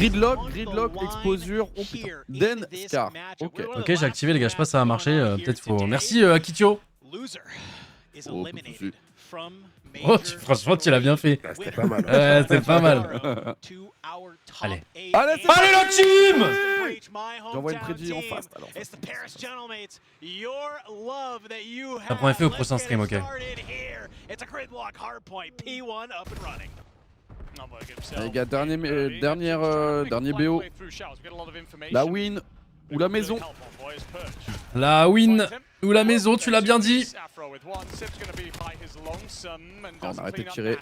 Gridlock, exposure, oh putain. Den, Scar. Ok. Ok, j'ai activé les gars, je sais pas si ça va marcher, peut-être faut... Merci Akitio. Oh, pas de soucis. Oh, franchement tu l'as bien fait. C'était pas mal. Ouais, c'était pas mal. Allez. Allez, c'est Allez la team! J'envoie une prédit en face alors. Ça prend effet au prochain stream, ok. Les gars, dernier BO. La win ou la maison. La win ou la maison, tu l'as bien dit. On a arrêté de tirer.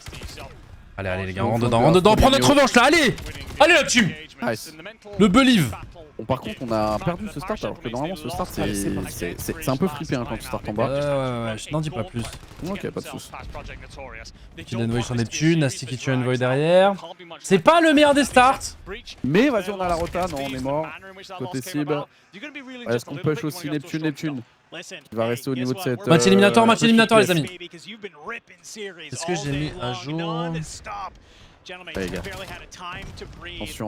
Allez, allez les gars, rentre dedans, prends notre revanche là, allez! Allez la team! Nice. Le believe! Bon, par contre, on a perdu ce start alors que normalement ce start c'est un peu flippé hein, quand tu startes en bas. Ouais, je n'en dis pas plus. Ok, pas de soucis. Kill Envoy sur Neptune, Nasty qui tue Envoy derrière. C'est pas le meilleur des starts! Mais vas-y, on a la rota, non, on est mort. Côté cible. Est-ce qu'on push aussi Neptune? Il va rester au niveau de cette... Match éliminatoire les amis. Est-ce que j'ai mis à jour? Les gars.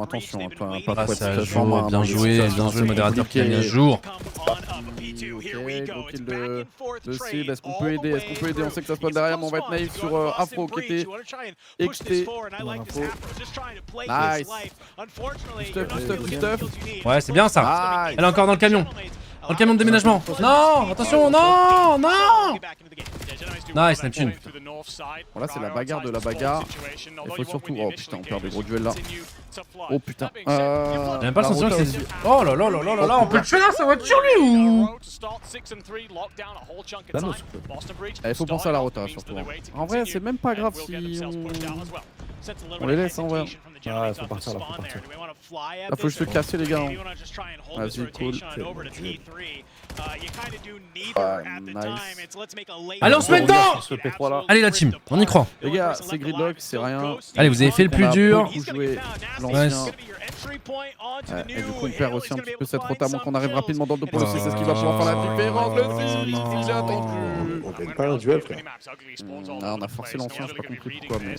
Attention, pas Ah, trop ça être joue, fort, bien joué le modérateur qui a mis à jour. Ok, gros kill de cible, est-ce qu'on peut aider? On sait que ça spawn derrière, mais on va être naïf sur Afro qui était XT. Nice. Good stuff. Ouais, c'est bien ça. Nice. Elle est encore dans le camion. Dans le camion de déménagement. Non, attention, non. Nice, Neptune. Bon, là, c'est la bagarre de la bagarre. Il faut surtout... Oh putain, on perd des gros duels là. Oh putain. J'ai même pas le sentiment que c'est... Oh là là là là là là, on peut le tuer là, sa voiture lui ou... Il faut penser à la rota surtout. En vrai, c'est même pas grave si on les laisse en vrai. Ah, faut partir là, faut partir. Là, faut juste se casser les gars. Vas-y, cool. Nice. Allez, on se met dedans. Ce P3 là. Allez la team, on y croit. Les gars, c'est Gridlock, c'est rien. Allez, vous avez fait le plus dur. Beaucoup joué l'ancien. Et du coup, on perd aussi un petit peu cette rota, qu'on arrive rapidement dans le 2.6, c'est ce qui va pouvoir faire la différence. Le 6, j'ai attendu. On gagne pas un duel, frère. Ah, on a forcé l'ancien, j'ai pas compris pourquoi, mais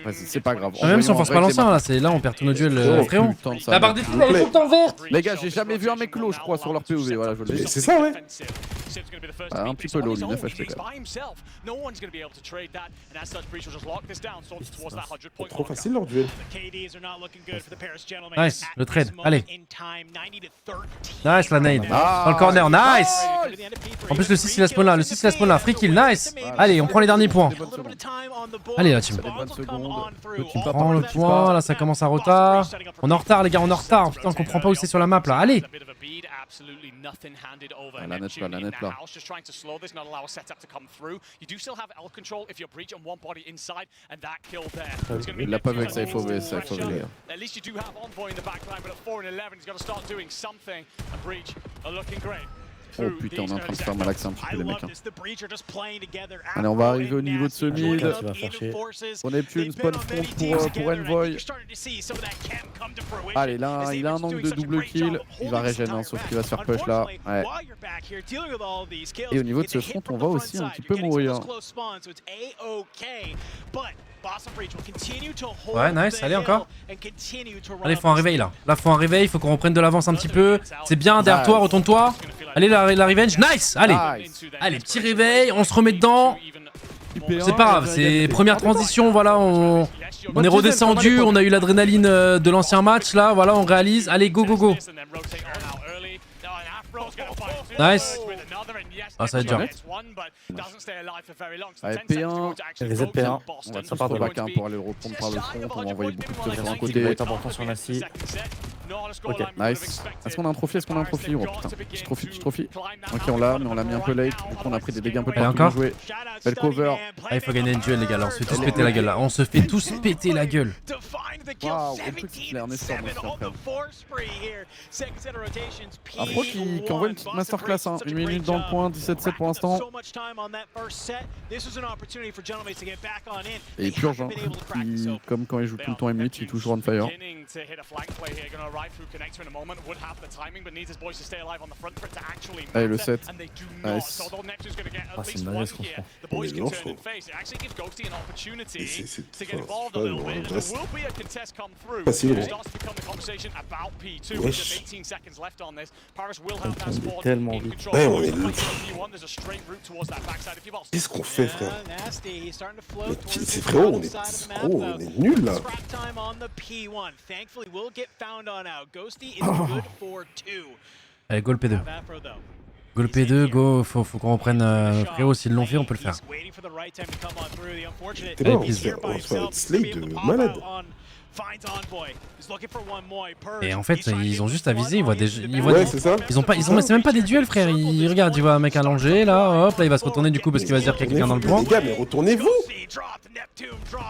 vas-y, c'est pas grave. Même si on force pas l'ancien là, c'est là on perd tous nos duels frérot. La barre des fous, elle est tout le temps verte. Les gars, j'ai jamais vu un mec low, je crois, sur leur POV. Voilà, je le dis. C'est ça, ouais. Un petit peu low, lui, 9 HP quand même. C'est trop facile leur duel. Nice, le trade, allez. Nice la nade. Dans le corner, nice. En plus le 6 il a spawn là, free kill, nice. Allez, on prend les derniers points. Allez la team. On prend le point, là ça commence à retard. On est en retard les gars, on est en retard. Putain, on comprend pas où c'est sur la map là, allez. La net là. Il l'a pas vu avec sa FOV, les gars. Oh putain, on est en train de faire malaxer un petit peu les mecs. Allez, on va arriver au niveau de ce mid. On Neptune, spawn front pour Envoy. Allez, là, il a un angle de double kill. Il va régénérer, sauf qu'il va se faire push là. Ouais. Et au niveau de ce front, on va aussi un petit peu mourir. Ouais, nice, allez encore. Allez, faut un réveil là. Là, faut un réveil, faut qu'on reprenne de l'avance un petit peu. C'est bien, derrière toi, retourne-toi. Allez, la revenge, nice. Allez, allez, petit réveil, on se remet dedans. C'est pas grave, c'est première transition, voilà, on est redescendu, on a eu l'adrénaline de l'ancien match là, voilà, on réalise. Allez, go, go, go. Nice. Ah, ça va être dur. Allez, P1. Reset P1. On va ça part de back pour aller le reprendre par le front. On va envoyer beaucoup de sur un côté. Va être important sur la scie. Ok, nice. Est-ce qu'on a un trophy? Oh putain, petit trophy. Ok, on l'a, mais on l'a mis un peu late. Du coup, on a pris des dégâts un peu partout. Bien joué. Belle cover. Ah, il faut gagner une duel, les gars. Là, on se fait tous péter la gueule. Là, on se fait tous péter la gueule. Waouh, le truc, c'est clair, on est fort, Afro qui envoie une petite masterclass, hein. 1 minute dans le point, 17-7 pour l'instant. Et purge, hein. Comme quand il joue tout le temps M8, il est toujours on fire. Allez, le 7. Ah, Nice. c'est une dinguerie ce qu'on se prend. On est lent, je trouve. Et c'est facile, wesh. On est tellement vite. Ouais, on est lent. Qu'est-ce qu'on fait, frère? C'est frérot, on est nuls là. Allez, go le P2. Go le P2, go, faut qu'on reprenne frérot, s'ils l'ont fait, on peut le faire. T'es là, on se fait un slay de malade. Et en fait, ils ont juste à viser, ils voient des... Ouais, c'est ça. C'est même pas des duels, frère. Ils regardent, ils voient un mec allongé, là, hop, là, il va se retourner du coup parce qu'il va se dire qu'il y a quelqu'un dans le point. Les gars, mais retournez-vous.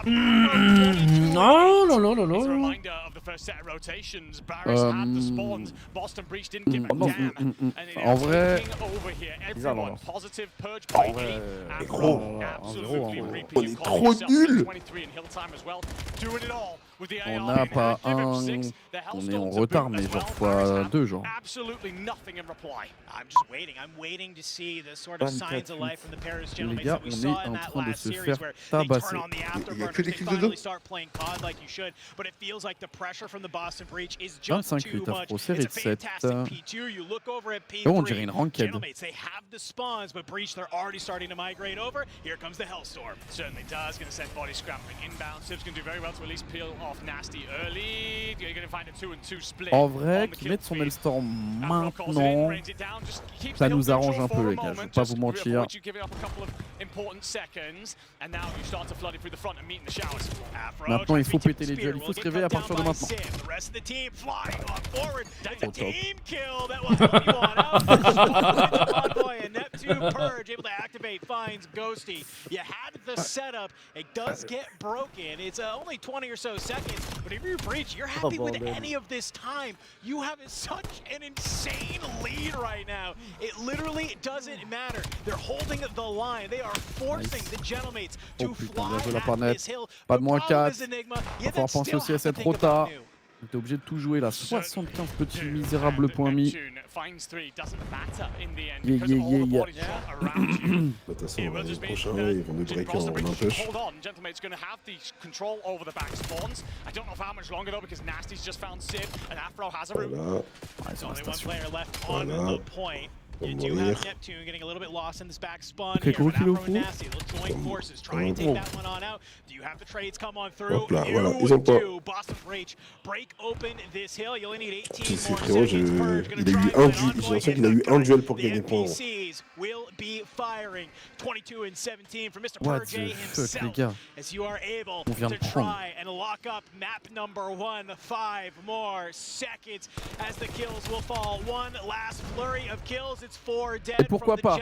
Non, non, non, non, non. En vrai, mais gros, on est trop nuls. on n'a pas un... On est en retard, mais genre fois 2, genre. Les gars, on est en train de se faire tabasser. Il y a que des kills de dos. 25-8 Afro, série de 7. Oh, on dirait une ranked. En vrai, qu'ils mettent son Hellstorm maintenant, ça nous arrange un peu, les gars, je vais pas vous mentir. Maintenant, il faut péter les duels, il faut se réveiller à partir de maintenant. Au top. Purge able to activate, finds Ghosty. You had the setup. It does get broken. It's only 20 or so seconds, but if you breach, you're happy with any of this time. You have such an insane lead right now. It literally doesn't matter. They're holding the line. They are forcing the Gentlemates to fly at this hill. Pas de moins 4. Il va falloir penser aussi à cette rota. T'es obligé de tout jouer là, 75 petits misérables points mis. De toute façon, les prochains, ils vont nous breaker en un push. Voilà. You do have Neptune getting a little bit lost in this back spawn Okay, here. cool, Afro and Nasty, they'll join forces, try and take that one on out. Do you have the trades come on through? Hop là, You voilà, ils ont pas. do. Boston Breach, break open this hill. You only need 18 C'est more frérot, seconds. Purge gonna il a eu try un and duel, j'ai envoy l'impression qu'il a eu un duel pour the gagner le point. NPCs will be firing. 22 and 17 from Mr. What Purge the fuck, les himself. gars. As you are able On vient to de prendre. try and lock up map number 1, 5 more seconds as the kills will fall. One last flurry of kills. It's 4 dead. Et pourquoi pas?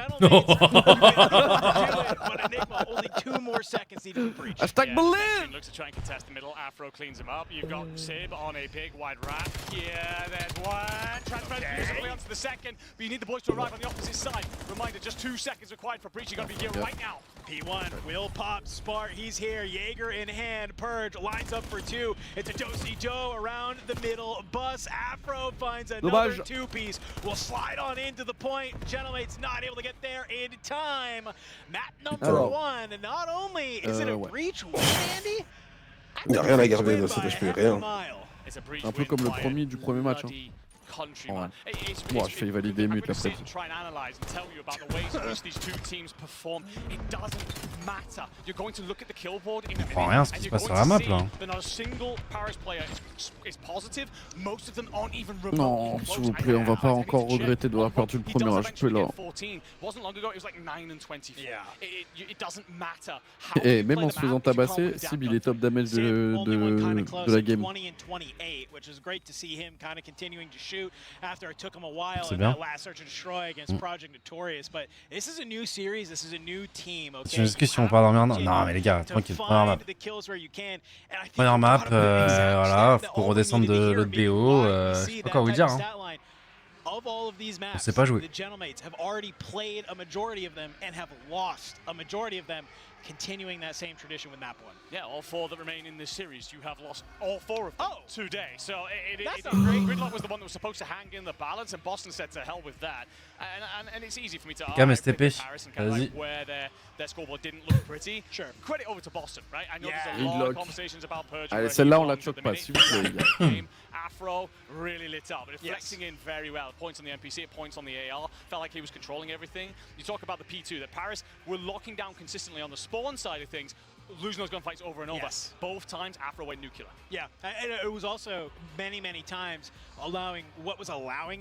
Hashtag believe! Looks to try and contest the middle. Afro cleans him up. You've got Sib on a big wide wrap. Yeah, there's one. Transfer beautifully onto the second, but you need the boys to arrive on the opposite side. Reminder, just 2 seconds required for Breach. You got to be here right now. P1 will pop Spart. He's here. Jaeger in hand. Purge lines up for 2. It's a do-si-do around the middle. Bus. Afro finds another 2-piece. Will slide on into the point. Gentlemate's not able to get there in time. Map number 1. Not only is it a Breach win, Andy? Il n'y a rien à garder dans cette HP, rien. Un peu comme le premier du premier match. Hein. Ouais. Bon, je fais valider mute après. On comprend rien ce qui se passe sur la map là. Non, s'il vous plaît, on va pas encore regretter d'avoir perdu le premier HP là. Et même en se faisant tabasser, Sib il est top damage de la game. C'est bien. Est-ce que si on part dormir? Non mais les gars, tranquille, première map. Première map, voilà, faut qu'on redescende de l'autre BO, je sais pas quoi vous dire. Hein. On sait pas jouer. continuing that same tradition with Map 1. Yeah, all 4 that remain in this series, you have lost all 4 of them today. So That's not great. Gridlock was the one that was supposed to hang in the balance, and Boston said to hell with that. And it's easy for me to Quand même, argue STP. Paris and kind of like where their scoreboard didn't look pretty. Sure. Credit over to Boston, right? I know Yeah. there's a lot of Gridlock. conversations about Purge. Allez, celle-là, on la choque pas, s'il vous plaît, les gars. Afro really lit up, but Yes. flexing in very well. Points on the NPC, points on the AR. Felt like he was controlling everything. You talk about the P2, that Paris were locking down consistently on the spawn side of things, losing those gunfights over and over. Yes. Both times, Afro went nuclear. Yeah, and it was also many times allowing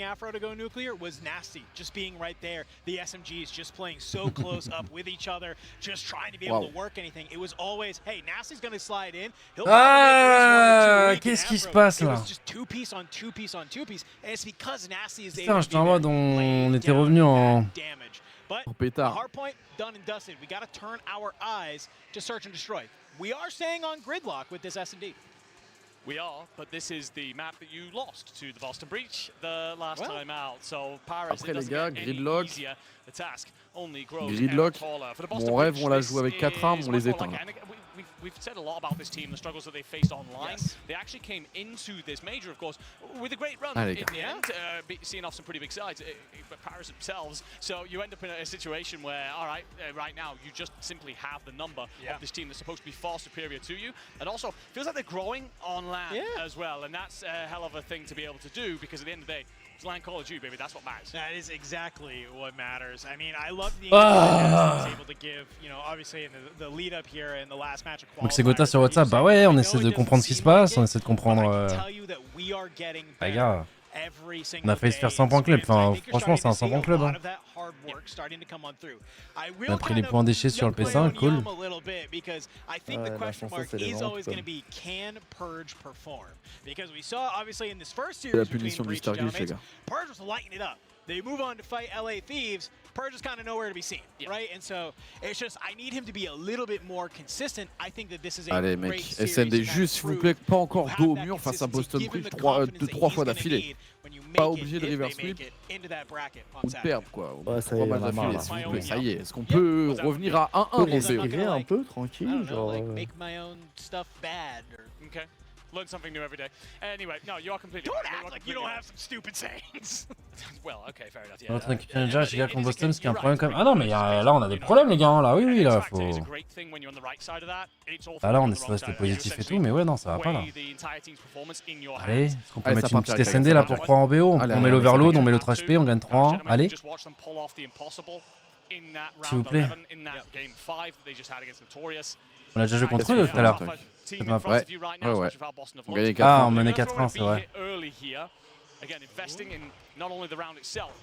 Afro to go nuclear was Nasty, just being right there. The SMGs just playing so close up with each other, just trying to be able to work anything. It was always, hey, Nasty's going to slide in. Qu'est-ce qui se passe là? It was just two piece on two piece on two piece, and it's because Nasty is Putain, j'étais en mode on était revenu en... damage. But En pétard. hardpoint done and dusted. We got to turn our eyes to search and destroy. We are staying on Gridlock with this S&D. We are, but this is the map that you lost to the Boston Breach the last time out. So Paris, Après, it les doesn't gars, get any Gridlock. easier. The task only grows Gridlock, ever taller. For the mon Boston rêve, Breach, on la this joue avec 4 armes, is on les much more éteint. like- and again, we've said a lot about this team, the struggles that they faced online. Yes. They actually came into this major, of course, with a great run Allez, in gars. the end, seeing off some pretty big sides, but Paris themselves. So you end up in a situation where, all right, right now, you just simply have the number of this team that's supposed to be far superior to you. And also, feels like they're growing on land as well. And that's a hell of a thing to be able to do, because at the end of the day, it's land Call of Duty, baby. That's what matters. That is exactly what matters. I mean, I love the was able to give, you know, obviously in the lead up here in the last match of Donc c'est Gotha sur WhatsApp, bah ouais, on essaie de comprendre ce qui se passe, on essaie de comprendre... Bah gars, on a failli se faire 100 points club, enfin franchement c'est un 100 points club. Hein. On a pris les points déchets sur le P5, cool. La chanson c'est les ventes. C'est la punition du Stargate, les gars. Purge was lighting it up. They move on to fight LA Thieves. Purge is kind of nowhere to be seen, right? And so it's just, I need him to be a little bit more consistent. I think that this is a Allez, mec, SND, juste, s'il vous plaît, pas encore dos au mur face à Boston Breach 3 fois d'affilée. Pas obligé de reverse sweep ou de perdre, quoi. Ouais, ça y est, 3 on a matchs marre, d'affilée, là. s'il vous plaît, ça y est. Est-ce qu'on peut revenir à 1-1 On peut en VO? respirer un peu, tranquille, genre... make my own stuff bad. Okay. Learn something new every day. Anyway, no, you are completely Don't right. act like you don't have some stupid sayings. Well, okay, fair enough. On train de déjà chez gars contre Boston, ce qui est un problème quand même. Ah non, mais là on a des problèmes, les gars. Là, oui, là, faut. Ah là, on essaie de rester positif et tout, mais ouais, non, ça va pas là. Allez, est-ce qu'on peut Allez, mettre ça une part petite direct, SND là pour croire en BO? Allez, On met allez, l'overload, allez, on met l'autre HP, on gagne 3-1. Allez, s'il vous plaît. On a déjà joué contre eux tout à l'heure. Ouais. On gagnait 4-1. Ah, on menait 4-1, c'est vrai.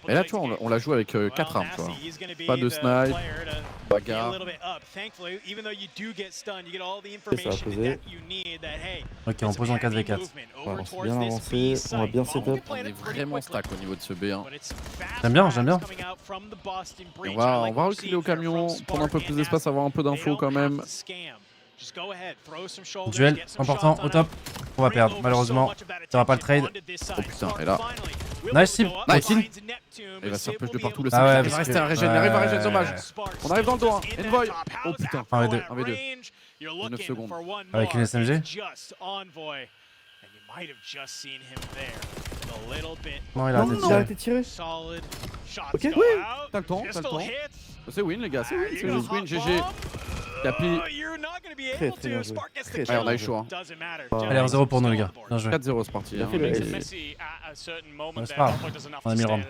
Et là, tu vois, on la joue avec 4 armes, tu vois. Pas de snipe, bagarre. Ok, on pose en 4v4. Ouais, on s'est bien avancé, on va bien setup. On est vraiment stack au niveau de ce B1. J'aime bien, j'aime bien. Et on va reculer au camion, prendre un peu plus d'espace, avoir un peu d'infos quand même. Duel, important, au top. On va perdre, malheureusement. Ça va pas le trade. Oh putain, et là. Nice, Steve. Nice. Kill. Il va se faire push de partout, le Ah ouais, 5. Il parce va rester que- un régène, il arrive à régène sauvage. On arrive dans le dos, hein. Envoy. Oh putain. 1v2. 19 secondes. Avec une SMG. Non, il a Non, arrêté de non, il a tirer. été tiré. Ok, oui. T'as le temps, t'as le temps. C'est win, les gars, c'est win, c'est juste win. GG. Capi. Très très bien joué. Très, très Ouais, on a eu bien chaud, hein. Allez, 1-0 pour nous, les gars. Bien joué. 4-0, c'est parti. Il a hein. fait le Et- c'est pas grave. On a mis le round.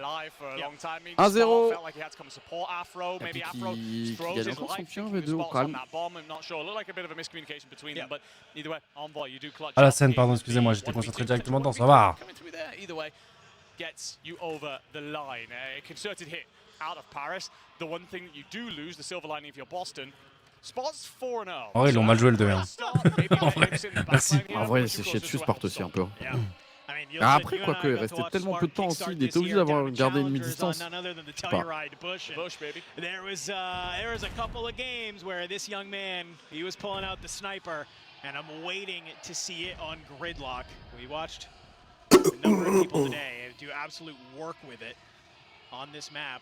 1-0. Capi qui gagne encore son pion V2 au calme. Ah la scène, pardon, excusez-moi, j'étais concentré directement dedans, ça va. Gets you over the line. A concerted hit out of Paris. The one thing that you do lose, the silver lining if you're Boston, spots 4-0. En vrai, ils l'ont mal joué le 2-1. Merci. En vrai, c'est chier dessus, Sparte aussi un peu. Après, quoique, il restait tellement peu de temps aussi, il était obligé d'avoir gardé une mi-distance. Je sais pas. Bush, baby. There was a couple of games where this young man, he was pulling out the sniper, and I'm waiting to see it on Gridlock. We watched a number of people today do absolute work with it on this map.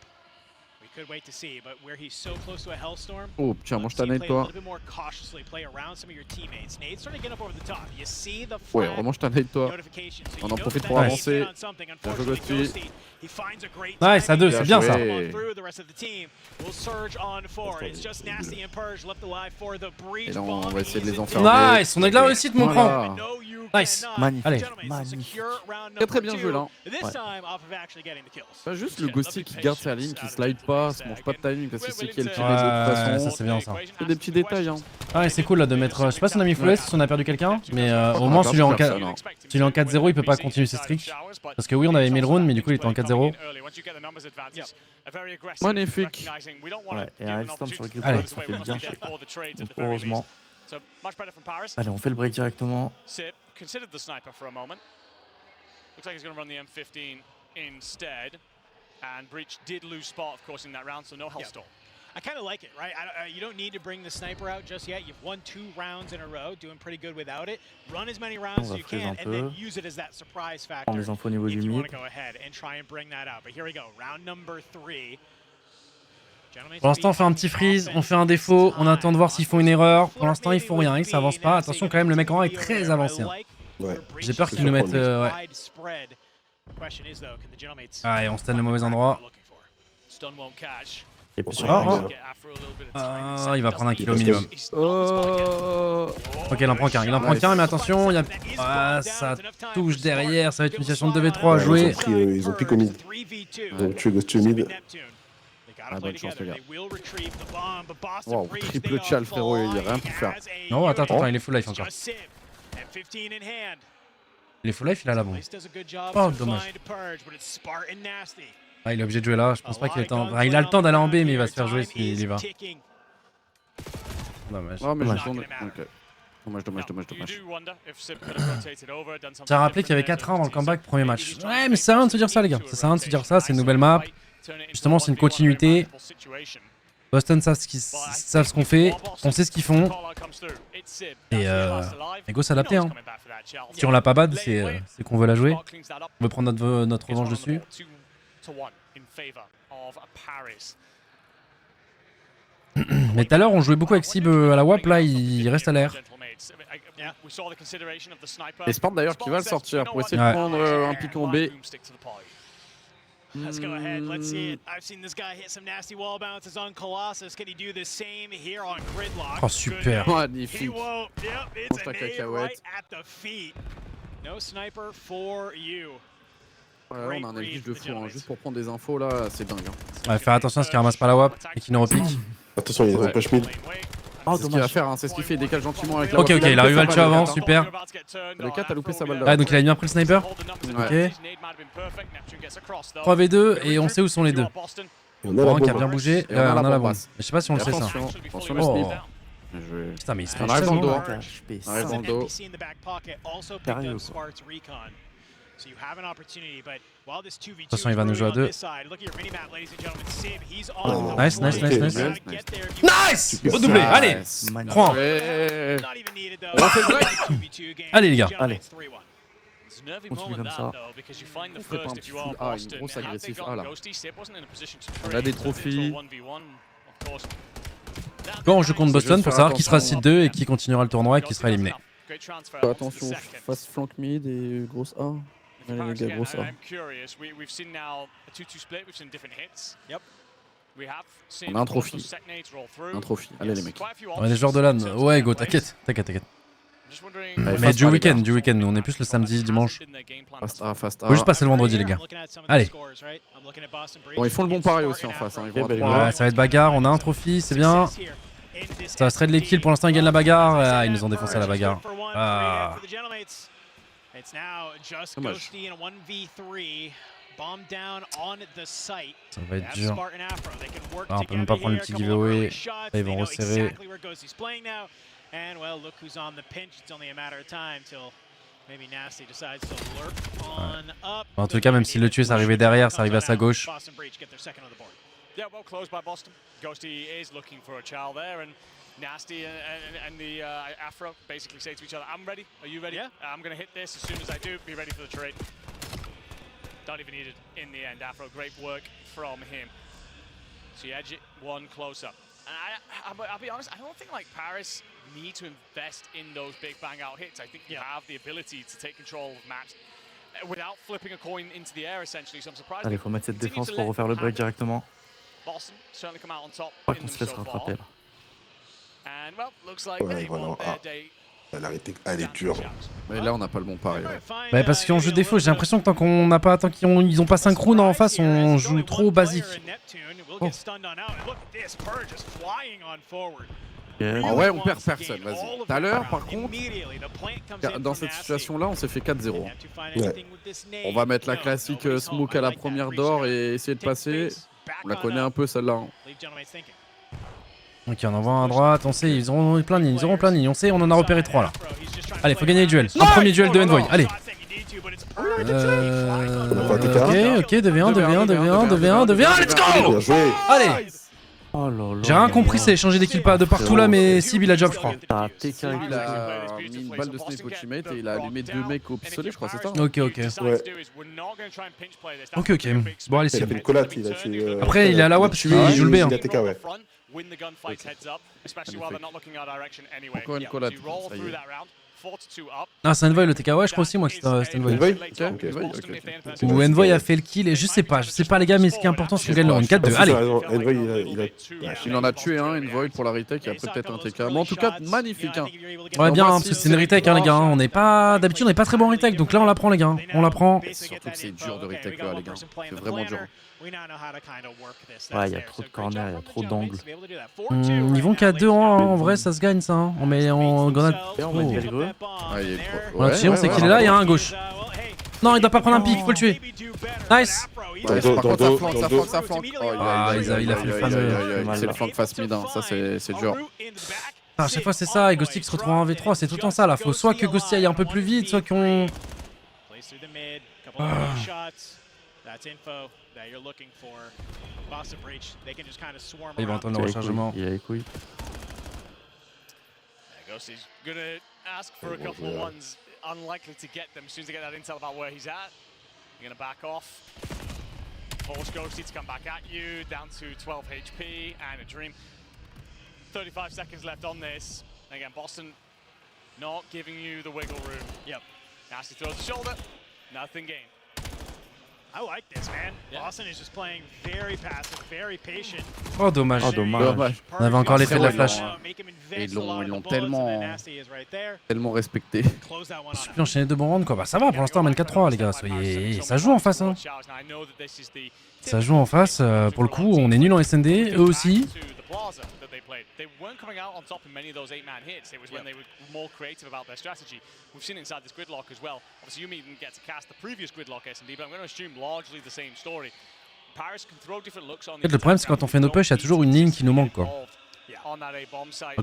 We could wait to see, but where he's so close to a Hellstorm, Oh, tiens, mange ta nade, play a toi. little bit more cautiously, play around some of your teammates. Nade's starting to get up over the top. You see the Ouais, flag remange ta nade, toi. notification. So On you en know profite that pour that avancer. nade's on something. Bien joué, Unfortunately, Ghosty. Ghosty, he finds a great Nice, à timing. 2, c'est bien ça. joué. Through the rest of the team will surge on forward. It's just Nasty and Purge left alive for the breach. Et là, on bomb va essayer de les is enfermer. Nice, on est de la réussite, mon cran. Voilà. No, you Nice. cannot. Magnifique. Allez. Gentlemen, so secure round Très très number bien joué là. This Ouais. time off of actually getting the kills. Pas juste le Ghosty qui garde sa ligne, qui slide pas, se mange pas de timing parce qu'il sait qu'il y a le kill de Ouais, toute ça façon. c'est bien ça. C'est des petits détails hein. Ah ouais, c'est cool là de mettre. Je sais pas si on a mis full S, si on a perdu quelqu'un, mais au moins pas celui en personne, 4. hein. Celui en 4-0, il peut pas continuer ses streaks. Parce que oui, on avait mis le round, mais du coup il était en 4-0. Magnifique. Ouais, et un Hellstorm sur le grip, Allez. ça fait bien chier. Donc, heureusement. Allez, on fait le break directement. Sip considered the sniper for a moment. Looks like he's going to run the M15 instead. And Breach did lose spot, of course, in that round, so no Hellstorm. I kind of like it, right? You don't need to bring the sniper out just yet. You've won 2 rounds in a row, doing pretty good without it. Run as many rounds as you can, and then use it as that surprise factor. Prends les infos au niveau If du you want mid. to go ahead and try and bring that out. But here we go, round number 3. Pour l'instant, on fait un petit freeze, on fait un défaut, on attend de voir s'ils font une erreur. Pour l'instant, ils font rien, ça avance pas. Attention quand même, le mec en A est très avancé. Hein. Ouais. J'ai peur qu'ils nous mettent. Ouais. Ah, et on stun le mauvais endroit. Stun won't catch. Et puis sur Oh, le oh. break. Get Afro a little bit of time. Ah, il va prendre un kill au minimum. Oh. Ok, il en prend qu'un, Nice. mais attention, il y a. Ah, ça touche derrière, ça va être une situation de 2v3 à jouer. Ils ont pris comme mid. Ils ont tué Ghosty au mid. Ah, bonne chance, les gars. Wow, triple chal, frérot, il y a rien pour faire. Non, attends, il est full life encore. Il est full life, il a la bombe. Oh, dommage. Ah, il est obligé de jouer là, je pense pas qu'il ait le temps. Ah, il a le temps d'aller en B, mais il va se faire jouer s'il y va. Dommage. Oh, mais Not je tourne. gonna matter. Ok. Dommage. You do wonder if Sip could have rotated over, done something Tiens, rappelé qu'il y avait 4 rounds dans le comeback, premier match. Ouais, mais ça sert à rien de se dire ça, les gars. Ça sert à rien de se dire ça, c'est une nouvelle map. Justement, c'est une continuité. Boston savent ce qu'on fait, on sait ce qu'ils font. Et go s'adapter. Hein. Si on l'a pas bad, c'est qu'on veut la jouer. On veut prendre notre revanche dessus. Mais tout à l'heure, on jouait beaucoup avec Sib à la WAP, là, il reste à l'air. Et Sport d'ailleurs qui va le sortir pour essayer de Ouais. prendre un pic en B. Let's go ahead. Let's see it. I've seen this guy hit some nasty wall bounces on Colossus. Can he do the same here on Gridlock? Oh, super. He Magnifique. won't. Yep, it's Mange a ta nade cacahuète. right at the feet. No sniper for you. Ouais, on a un edge de fou, hein. Juste pour prendre des infos là, c'est dingue. Hein. Ouais, faire attention à ce qu'il ramasse pas la WAP et qu'il nous repique. Attention, il y a des push mid. Oh, C'est ce qu'il va dommage. faire, hein. C'est ce qu'il fait, il décale gentiment avec la Ok, WAP. ok, il a loupé eu le sa tuer balle, avant, le gars, hein. super. Le 4 a loupé sa balle Ouais, donc il a bien pris le sniper. Ouais. 3v2 et on sait où sont les deux. Et on a la Brown qui a bombe. bien bougé, Et on a on a la bombe. bombasse. Je sais pas si on le sait ça. Attention, attention le Oh. snip. Bien joué. Putain, mais il se fait On arrive dans le dos. tellement. hein. HP, On arrive dans le dos. Sérieux, De toute façon, il va nous jouer à deux. Nice, Nice, nice, nice, nice. Nice! Redoublé, allez! Magnifique. Prends. Ouais. On refait le break. Allez, les gars. Allez. Continue comme ça. On ferait pas un petit full A, une grosse agressive A là. On a des trophies. Bon, on joue contre C'est Boston juste pour faire savoir qui sera attention, seed 2 et qui continuera le tournoi et qui sera éliminé. Attention, face flank mid et grosse A. Allez les gars, grosse A. On a un trophy. Un trophy. Allez les mecs. On a des joueurs de LAN. Ouais, go, t'inquiète, t'inquiète. Allez, Mais fast du A, les week-end, gars. nous on est plus le samedi, dimanche. Fast A, fast A. Faut juste passer le vendredi, les gars. Allez. Bon, ils font le bon pari aussi en face. Hein. Ils vont à bah, trois. Ouais, ça va être bagarre, on a un trophy, c'est bien. Ça va se trade les kills, pour l'instant ils gagnent la bagarre. Ah, ils nous ont défoncé à la bagarre. Ah. Dommage. Ça va être dur. Ah, on peut même pas prendre le petit giveaway. Là, ils vont resserrer. And well, look who's on the pinch. It's only a matter of time till maybe Nasty decides to lurk on up. En tout cas, même si le tuer, ça arrivait derrière, ça arrivait à sa gauche. Boston Breach get their second on the board. Yeah, well closed by Boston. Ghosty is looking for a child there, and Nasty and the Afro basically say to each other, I'm ready. Are you ready? Yeah. I'm going to hit this as soon as I do. Be ready for the trade. Not even needed in the end. Afro, great work from him. So you edge it one closer. And I'll be honest, I don't think like Paris need to invest in those big bang out hits. I think you have the ability to take control of maps without flipping a coin into the air essentially. So I'm surprised. Allez, faut mettre cette défense pour refaire le break directement. Boston certainly come out on top. Pas qu'on se laisse rattraper là. And well, looks like they won their day. Elle est dure. Mais là, on n'a pas le bon pari. Bah parce qu'en jeu défaut, j'ai l'impression que tant qu'on n'a pas, tant qu'ils ont pas synchrone en face, on joue trop basique. Oh. En vrai, on perd personne, vas-y. Tout à l'heure, par contre, dans cette situation-là, on s'est fait 4-0. Ouais. On va mettre la classique smoke à la première d'or et essayer de passer. On la connaît un peu celle-là. Ok, on envoie à droite, on sait, ils auront plein de lignes, on sait, on en a repéré 3 là. Allez, faut gagner les duels. Un premier duel de Envoy, allez. Ok, 2v1, 2v1, 2v1, 2v1, 2v1, let's go! Bien joué. Allez! Oh là là. J'ai rien compris, c'est échanger des kills de partout là, mais Sib il a job, je crois. Il a mis une balle de snipe au teammate et il a allumé 2 mecs au pistolet, je crois, c'est ça? Ok. Ouais. Ok. Bon, allez, Il a Sib. fait une collate, il a fait. Après, il est à la WAP, il joue le B. Il a TK, ouais. Encore une collate, ça y est. Ah, c'est Envoy le TK, ouais, je crois aussi moi que c'était Envoy. Envoy Ok. Ou Envoy a fait le kill et je sais pas les gars, mais ce qui est important c'est qu'on gagne le round 4-2. Allez! Envoy, Il en a tué un, Envoy pour la retake et après peut-être un TK. Mais en tout cas, magnifique. Hein. Ouais, bien, parce que c'est une retake, hein, les gars. On n'est pas. D'habitude, on n'est pas très bon en retake, donc là on la prend, les gars. On la prend. Surtout que c'est dur de retake là, les gars. C'est vraiment dur. Ouais, il y a trop de corners, il y a trop d'angles. Ils vont qu'à 2 en vrai, ça se gagne ça. Hein. On met en grenade. On met Virgo. Ah, il est trop... On a tiré, on sait qu'il est là, il y a un à gauche. Non, il doit pas prendre un pic, faut le tuer. Nice! Ouais, par contre, ça flanque. Oh, il a fait le fameux. C'est le flank face mid, hein. Ça c'est dur. À chaque fois c'est ça, et Ghosty qui se retrouve en 1v3, c'est tout le temps ça là. Faut soit que Ghosty aille un peu plus vite, soit qu'on. Il va entendre le rechargement. Il a les couilles. Ghosty's gonna ask for a couple of ones. Unlikely to get them as soon as they get that intel about where he's at. You're gonna back off. Force Ghosty to come back at you, down to 12 HP and a dream. 35 seconds left on this. Again, Boston not giving you the wiggle room. Yep. Nasty throws the shoulder. Nothing gained. I like this, man. Boston is just playing very passive, very patient. Oh dommage. On avait encore l'effet de la flash. Et ils l'ont tellement respecté. Il suffit d'enchaîner 2 bons rounds quoi. Bah ça va, pour l'instant on mène 4-3 les gars. Soyez... Ça joue en face hein. Ça joue en face, pour le coup on est nul en SND, eux aussi. They weren't coming out on top in many of those 8-man hits. It was when they were more creative about their strategy. We've seen inside this gridlock as well. Obviously, you didn't get to cast the previous gridlock S&D, but I'm going to assume largely the same story. Paris can throw different looks on. Le problème, c'est quand on fait nos push, il y a toujours une ligne qui nous manque quoi.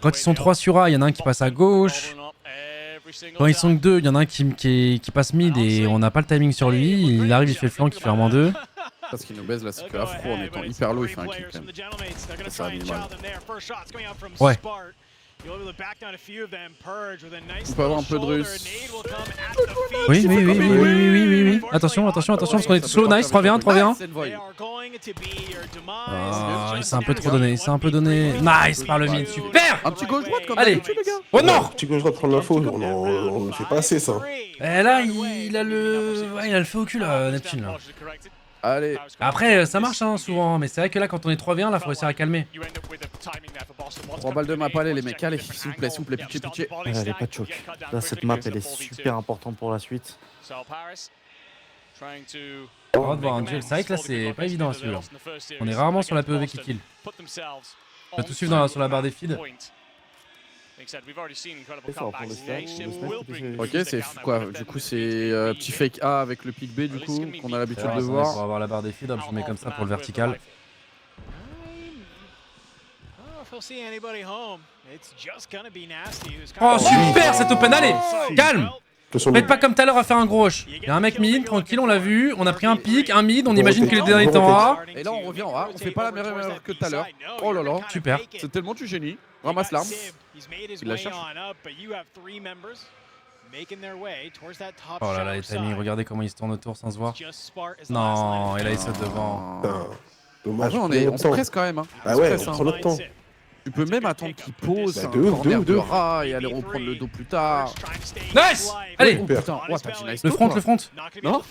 Quand ils sont 3 sur A, il y en a un qui passe à gauche. Quand ils sont que 2, il y en a un qui passe mid et on n'a pas le timing sur lui. Il arrive, il fait le flanc, il fait un -2. Ce qui nous baise là, c'est que Afro en étant hyper low, il fait un kill quand même. C'est un minimal. Ouais. On peut avoir un peu de russe. Oui. Attention, parce qu'on est slow. Nice, 3v1, 3v1. Il s'est un peu trop donné, Nice par le mid, super. Un petit gauche-droite comme allez, les gars. Oh non. Petit gauche-droite prendre l'info, on ne fait pas assez ça. Et là, il a le feu au cul là, Neptune là. Allez. Après, ça marche hein, souvent, mais c'est vrai que là, quand on est 3v1, là, faut réussir à calmer. 3 balles de map, allez les mecs, allez, s'il vous plaît, pitié. Elle est pas de choc. Là, cette map, elle est super importante pour la suite. On va devoir un duel. C'est vrai que là, c'est pas évident à suivre. On est rarement sur la POV qui kill. On va tout suivre sur la barre des feeds. Ok, c'est quoi? Du coup, c'est petit fake A avec le pick B, du coup, qu'on a l'habitude de voir. Pour avoir la barre des feeds, je mets comme ça pour le vertical. Oh, super cette open, allez, calme. Faites pas comme tout à l'heure à faire un gros rush. Il y a un mec mid, tranquille, on l'a vu. On a pris un pic, un mid, on imagine que les derniers étaient en A. Et là, on revient en A, on fait pas la même erreur que tout à l'heure. Oh là là, super. C'est tellement du génie. Ramasse l'arme. Il la cherche. Oh là là, les timings, regardez comment il se tourne autour sans se voir. Non, et là il saute devant. Dommage. En vrai, on se presse quand même. Hein. Ah ouais, on on prend notre temps. Tu peux même attendre qu'il pose Bah, un de ouf, corner de de ouf. ras et aller reprendre le dos plus tard. Nice. Allez, Oh putain, oh, t'as du nice le toe, front, toi. le front. Non.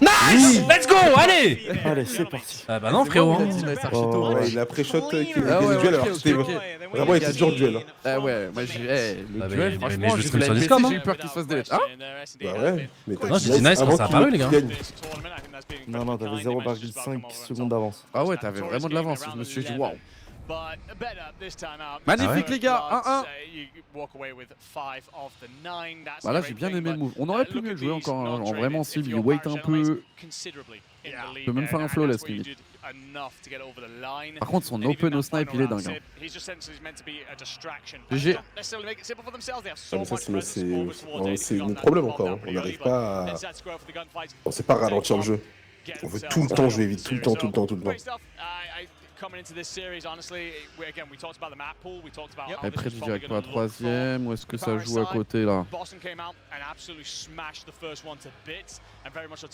Nice. Let's go, allez. Allez, c'est parti. Ah bah non, frérot. C'est moi Hein. qui ai dit nice Oh, archito. ouais, il a pré-shot qui est Ah ouais, duel, ok, alors ok, c'était ok. vraiment, il était dur le duel. Hein. Ah ouais, moi j'ai le Ah, duel, mais franchement, je j'ai stream vu sur la Discord, PC, hein. j'ai eu peur qu'il se fasse delete. Ah Bah ouais, mais Non, j'ai dit nice quand ça a apparu, les gars. Non, non, t'avais 0,5 secondes d'avance. Ah ouais, t'avais vraiment de l'avance. Je me suis dit waouh. Magnifique les gars, 1-1. Bah là j'ai bien aimé le move. On aurait pu mieux le jouer encore en vraiment cible, il wait un peu. Il peut même faire un flawless limite. Par contre son open au snipe il est dingue. Hein. GG. Ah, mais ça c'est notre problème encore. Hein. On n'arrive pas à... On sait pas ralentir le jeu. On veut tout le temps jouer vite, tout le temps. Après du direct pour la troisième, ou est-ce que ça joue à côté là?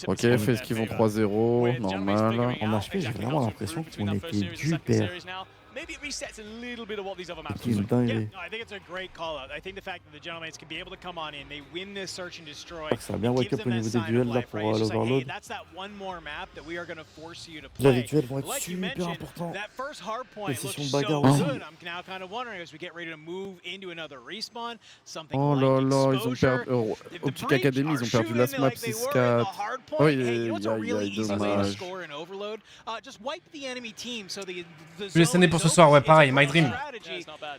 Ok, fait ce qu'ils vont 3-0, normal. En HP, j'ai vraiment l'impression qu'on était du père. Maybe it resets a little bit of what these other maps C'est une dinguerie. No, I think it's a great call out. I think the fact that the Gentlemen can be able to come on in, they win this search and destroy. Ça a bien wake up au niveau des duels là pour l'Overload. That's that one more map that we are going to force you to Là, play. les duels vont être Like you super mentioned, importants. that first hard point Les looks sessions de so bagarre good. aussi. I'm now kind of wondering as we get ready to move into another respawn, something Oh là like là, ils ont exposure. perdu. If the Optic Breach Academy, ils are ont perdu shooting last map like they were in the 6-4. hard point, Oh, hey, you know what's a really easy way to dommage. score an Overload? Just wipe the enemy team so the Je vais laisser pour ce soir, ouais, pareil, My Dream.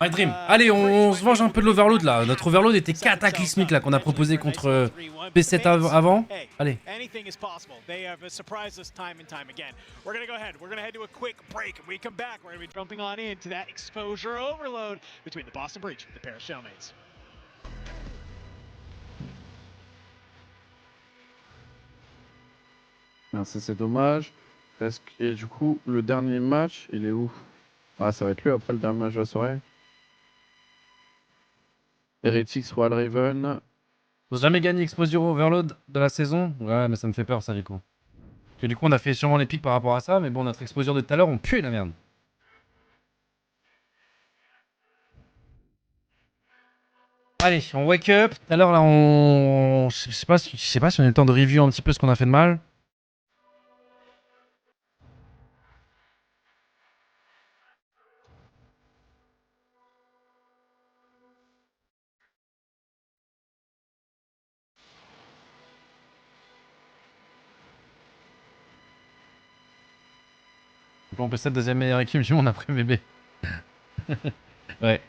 My Dream. Allez, on se venge un peu de l'Overload là. Notre Overload était cataclysmique là qu'on a proposé contre P7 avant. Allez. Anything is possible. They have surprised us time and time again. We're going to go ahead. We're going to head to a quick break. And we come back. We're going to be jumping on into that exposure overload between the Boston Breach and the Paris Shellmates. Merci, c'est dommage. Et du coup, le dernier match, il est où? Ah, ça va être lui après le dernier match de la soirée. Heretics Wild Raven. Faut jamais gagner Exposure Overload de la saison. Ouais, mais ça me fait peur ça du coup. Parce que du coup, on a fait sûrement les pics par rapport à ça, mais bon, notre Exposure de tout à l'heure, on pue la merde. Allez, on wake up. Tout à l'heure, là, on... Je sais pas si on a eu le temps de review un petit peu ce qu'on a fait de mal. On peut cette deuxième meilleure équipe du monde après bébé. Ouais.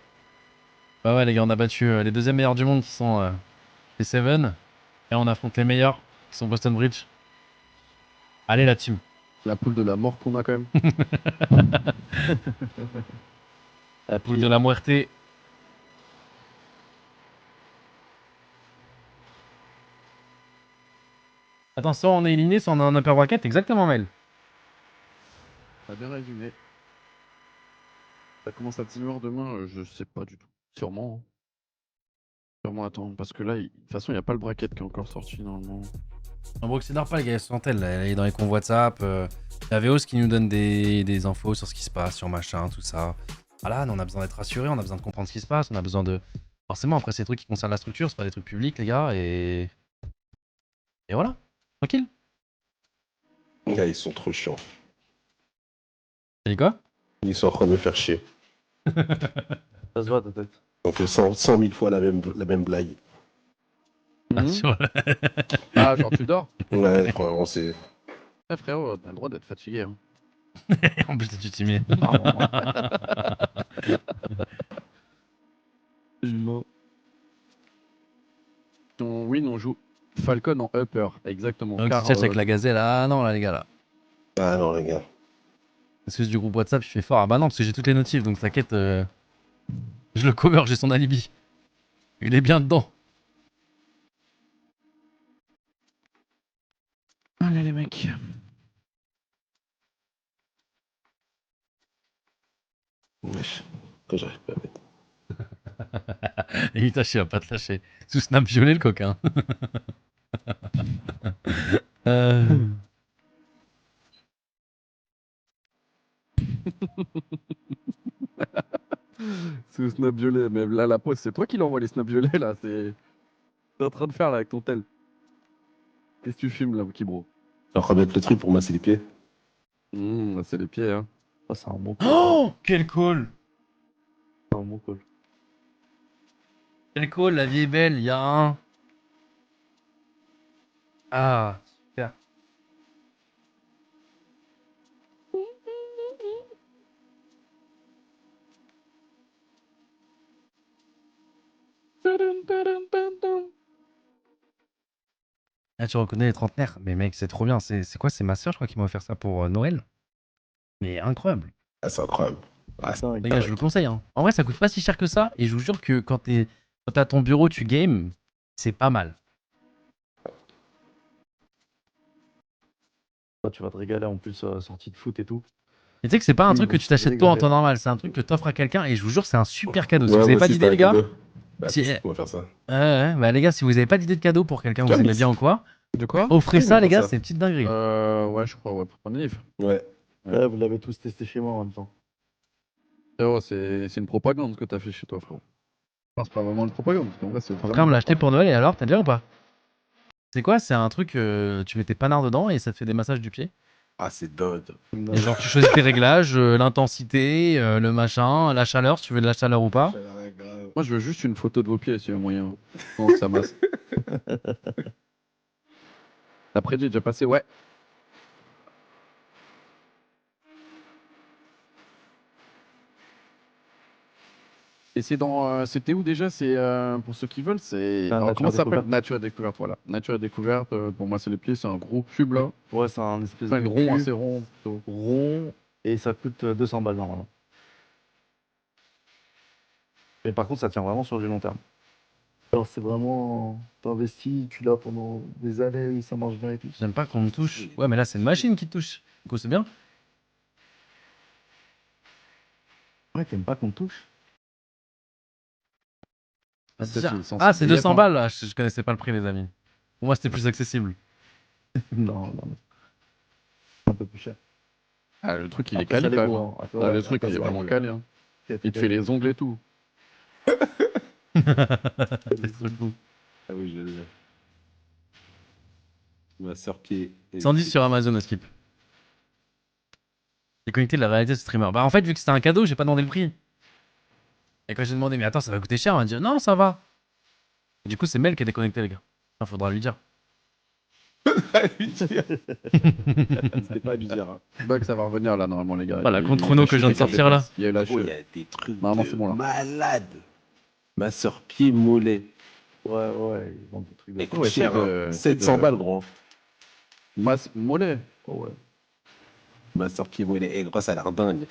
Bah ouais les gars, on a battu les deuxièmes meilleurs du monde qui sont les Seven. Et on affronte les meilleurs qui sont Boston Bridge. Allez la team. La poule de la mort qu'on a quand même. La poule de la muerte. Attends, soit on est éliminé, soit on a un upper bracket, exactement Mel. T'as bien résumé. Ça commence à 10h demain, je sais pas du tout. Sûrement. Hein. Sûrement attendre, parce que là, de toute façon, il n'y a pas le bracket qui est encore sorti normalement. En Broxidor, pas les gars, sur elle est dans les convois WhatsApp. Il y a Veos qui nous donne des infos sur ce qui se passe, sur machin, tout ça. Voilà, nous, on a besoin d'être rassurés, on a besoin de comprendre ce qui se passe, on a besoin de... Forcément, après, ces trucs qui concernent la structure, c'est pas des trucs publics, les gars, et voilà, tranquille. Là, ils sont trop chiants. T'as dit quoi? Ils sont en train de me faire chier. Ça se voit ta tête. On fait 100 000 fois la même blague. Ah, genre tu dors? Ouais, vraiment, c'est... Ouais, frérot, t'as le droit d'être fatigué. Hein. En plus, t'es timide. On win, on joue Falcon en upper, exactement. Donc, Car, tu avec la gazelle, ah non, là, les gars, là. Ah non, les gars. Excuse du groupe WhatsApp, il fait fort. Ah bah non, parce que j'ai toutes les notifs, donc t'inquiète. Je le cover, j'ai son alibi. Il est bien dedans. Allez, les mecs. Wesh, que j'arrive pas à mettre. Et il tâche, il va pas te lâcher. Sous snap violet, le coquin. C'est le snap violet, mais là, la pause, c'est toi qui l'envoie les snaps violets, là. C'est. T'es en train de faire, là, avec ton tel. Qu'est-ce que tu filmes, là, Kibro? Alors, remettre le truc pour masser les pieds. C'est les pieds, hein. Oh, c'est un bon call. Oh, quel call! C'est un bon call. Quel call, la vie est belle, il y a un. Ah, super. Ah, tu reconnais les trentenaires? Mais mec, c'est trop bien. C'est quoi? C'est ma soeur, je crois, qui m'a offert ça pour Noël. Mais incroyable. Ah, c'est incroyable. Ah, c'est Les gars, je vous le conseille. Hein. En vrai, ça coûte pas si cher que ça. Et je vous jure que quand t'es à ton bureau, tu games, c'est pas mal. Toi, tu vas te régaler en plus, sortie de foot et tout. Et tu sais que c'est pas un Oui, truc que bon, tu t'achètes toi en temps régaler. normal. C'est un truc que t'offres à quelqu'un. Et je vous jure, c'est un super cadeau. Si Ouais, vous avez moi pas aussi, d'idée, les c'était un gars. cadeau. Bah, Si- on va faire ça. Ouais, bah les gars, si vous avez pas d'idée de cadeau pour quelqu'un que vous Tiens, aimez mais bien ou quoi, De quoi? offrez Oui, ça, mais les pour gars, ça. c'est une petite dinguerie. Ouais, je crois, ouais, pour prendre livre. Ouais. Ouais, vous l'avez tous testé chez moi en même temps. Frérot, c'est une propagande ce que t'as fait chez toi, frérot. Non, c'est pas vraiment une propagande, parce qu'en vrai, c'est Frère me l'a acheté pour Noël et alors, t'as déjà ou pas? C'est quoi? C'est un truc, tu mets tes panards dedans et ça te fait des massages du pied. Ah, c'est dingue. Et genre, tu choisis tes réglages, l'intensité, le machin, la chaleur, si tu veux de la chaleur ou pas. Moi, je veux juste une photo de vos pieds, s'il y a moyen. Non, que ça masse. Après, j'ai déjà passé, ouais. Et c'est dans. C'était où déjà? C'est pour ceux qui veulent, c'est. Ah, Alors, Nature comment ça s'appelle? Découverte. Nature et Découverte, voilà. Nature et Découverte, pour moi, c'est les pieds, c'est un gros tube là. Ouais, c'est un espèce Enfin, de rond, cul assez rond. plutôt. rond et ça coûte 200 balles normalement. Mais par contre, ça tient vraiment sur du long terme. Alors, c'est vraiment. T'investis, tu l'as pendant des années, ça marche bien et tout. J'aime pas qu'on me touche. Ouais, mais là, c'est une machine qui te touche. Du coup, c'est bien. Ouais, t'aimes pas qu'on te touche? Ah, C'est déjà. une sensibilité. Ah, c'est 200 Attends. balles là. Je connaissais pas le prix, les amis. Pour moi, c'était plus accessible. Non, non, non. Un peu plus cher. Ah, le truc, il est Après, ça calé quand même. dépend, hein. Ah, Ouais, le truc, après, il est ça vraiment dépend. calé. Hein. Il te fait les ongles et tout. Ah oui, je l'ai. Ma sœur pied. 110 sur Amazon, à skip. J'ai connecté la réalité de streamer. Bah, en fait, vu que c'était un cadeau, j'ai pas demandé le prix. Et quand j'ai demandé, mais attends, ça va coûter cher, on m'a dit non, ça va. Et du coup, c'est Mel qui est déconnecté, les gars. Enfin, faudra lui dire. C'était pas à lui dire. Hein. Bug, ça va revenir là, normalement, les gars. Voilà, Il- contre il- Renault il- que je viens de il- sortir là. Il y a eu la Gros, il y cheveux. a des trucs Normalement, de c'est bon, là. malade. Ma sœur pied mollet. Ouais, ouais, ils vendent des trucs de Mais fou. coûte Ouais, cher, c'est hein. de- 700 de- balles, gros. Masse mollet. Oh, ouais. Ma sœur pied mollet. Eh, gros, ça a l'air dingue.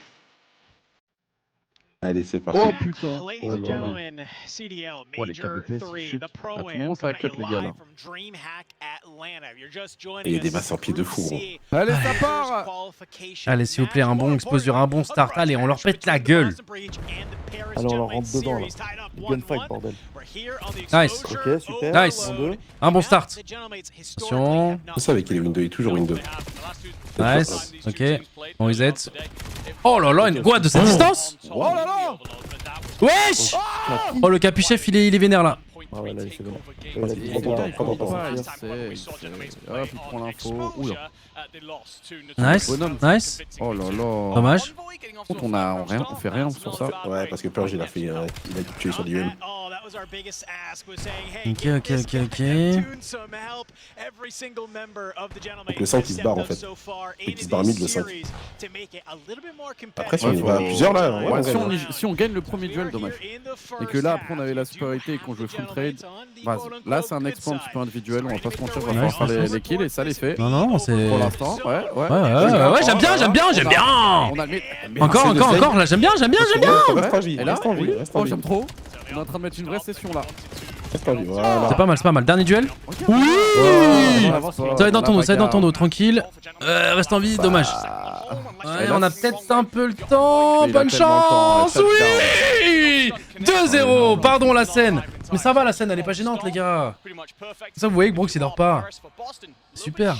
Allez, c'est parti. Oh putain. Ladies Oh and là là. gentlemen, CDL Oh, les Major KBPS, 3, shit. the À tout Pro-Am moment, ça coming cut, les gars, live là. from DreamHack Atlanta. You're just joining Et il y a des us. masses en pied de fou, Group gros. C, Allez, ça First part. qualification Allez, s'il vous plaît, un match. bon More exposure, un bon importantly, start. Allez, on leur a grudge pète la match gueule. between the Boston Breach and the Paris Alors, on leur Gentlemen rentre dedans, là. series tied up Gunfight, 1-1. bordel. We're here on the Nice. exposure Ok, super. Nice. overload. Un bon Now, start. the Gentlemen historically Attention. have not C'est ça avec les Windows, il est toujours Windows. Nice. Ok. Bon, reset. Oh là là, une quoi de cette distance? Oh là là. Wesh! Oh, le capuchef, il est vénère là. Ah ouais, là, il fait bien. Putain, il faut pas, il Hop, il prend l'info. Oula. Nice. Bonhomme. Nice. Oh là là. Dommage. Par contre, on fait rien sur ça. Ouais, parce que Purge, il a été tué sur l'IM. Ok, ok, ok, ok. Donc le 5 il se barre en fait. Et qu'il se barre mid le 5. Après, si on y va à plusieurs là, Ouais, ouais, si on gagne le premier duel, dommage. Et que là, après, on avait la supériorité et qu'on jouait full trade. Vas-y. Là, c'est un expand super individuel. On va pas se mentir, on va Nice, pouvoir faire nice, les kills et ça les fait. Non, non, c'est. Pour Ouais, l'instant, ouais. ouais, j'aime bien, j'aime bien, j'aime bien. On a mis. Encore, encore, encore, là, j'aime bien, j'aime bien, j'aime bien. Reste en vie, Et là, reste en vie, oui. reste en Oh, vie. j'aime trop. On est en train de mettre une vraie session là. Reste en vie, voilà. C'est pas mal, c'est pas mal. Dernier duel. Oui. Ça va être dans ton dos, ça va être dans ton dos, tranquille. Reste en vie, dommage. Ouais, on a peut-être un peu le temps. Il a Bonne tellement le temps, chance. Oui. 2-0. Pardon la scène. Mais ça va, la scène, elle est pas gênante, les gars. Ça, vous voyez que Brooks, il dort pas. Super.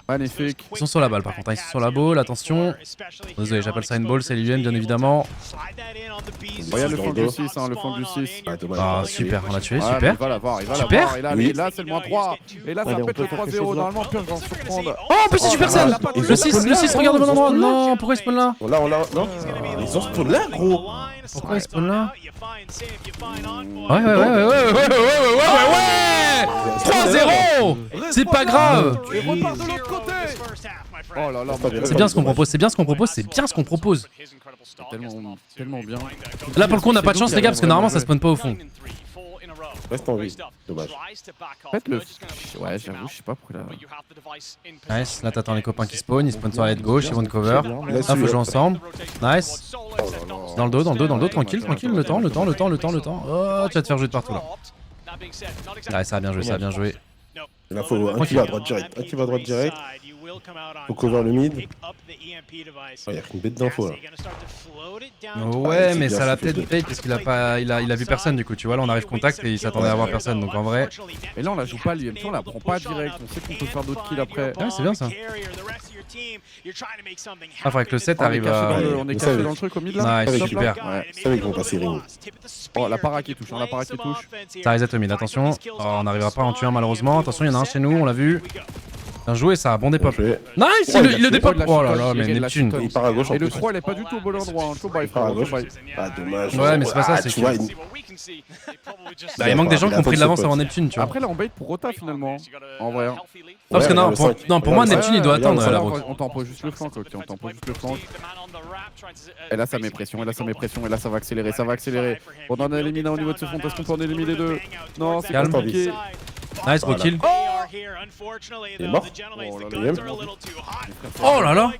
Magnifique. Ils sont sur la balle par contre, hein. Ils sont sur la ball, attention. Désolé, j'appelle ça une ball, c'est l'IUM bien évidemment. Regarde le flanc du dos. 6, hein, le flanc du 6. Ah, dommage. Ah super, on l'a tué, Ouais, mais super. il va l'avoir, il va Super. l'avoir. Et là, c'est le moins 3. Et là, ça Allez, on pète peut le faire quelque 3-0. chose, là. Normalement, Purge va en surprendre. Oh, petit super Saiyan. Le 6, regarde au bon endroit. Non, pourquoi il spawn là? On l'a, non. Ils ont spawn là, gros. Pourquoi il spawn là? Mmh. Ouais 3-0. C'est pas grave. Et repart de l'autre côté. Oh là là, C'est bien ce qu'on propose, c'est bien ce qu'on propose, c'est bien ce qu'on propose. tellement bien. Là pour le coup on n'a pas de chance les gars parce que normalement ça spawn pas au fond. Reste en vie. Dommage. En fait, ouais, j'avoue, je sais pas pourquoi là. Nice, là t'attends les copains qui spawnent, ils spawnent sur la head gauche, ils vont te cover. Là Là, faut jouer ensemble. Nice. Dans le dos, tranquille, le temps. Oh, tu vas te faire jouer de partout là. Ouais, ça a bien joué. Là, faut un qui va à droite direct. Faut cover le mid. Oh, y'a qu'une bête d'infos là. Ouais, mais ça l'a peut-être fait parce qu'il a pas, il a vu personne du coup, tu vois. Là on arrive contact et il s'attendait à voir personne, donc en vrai. Et là, on la joue pas l'UMP, on la prend pas direct. On sait qu'on peut faire d'autres kills après. Ouais, c'est bien ça. Ah, faudrait que le 7 arrive à. On est caché dans le truc au mid là. Nice, Avec super. Ouais, c'est vrai qu'ils vont passer ring. Oh, la para qui touche, la para qui touche. Ça reset au mid, attention. Oh, on n'arrivera pas à en tuer un malheureusement. Attention, il y en a un chez nous, on l'a vu. Bien joué ça, bon dépop. Nice, il le dépop. Oh là là, mais Neptune. Il part à gauche en Et le plus. 3, il est pas du tout au bon endroit. Il part à gauche. Ah, dommage. Ouais, mais c'est pas ça, c'est tu que- vois, Bah, il manque des gens qui ont pris de l'avance avant Neptune, tu vois. Après, là, on bait pour Rota finalement. En vrai. Non, parce que non, pour moi, Neptune il doit Ouais, attendre ouais, la ouais, route. On tempo juste le flanc, ok, on tempo juste le flanc. Et là, ça met pression, et là, ça va accélérer. On en a éliminé au niveau de ce fond, parce qu'on peut en éliminer deux. Non, c'est Calme. compliqué. Nice, gros kill. Il est mort. Oh là là.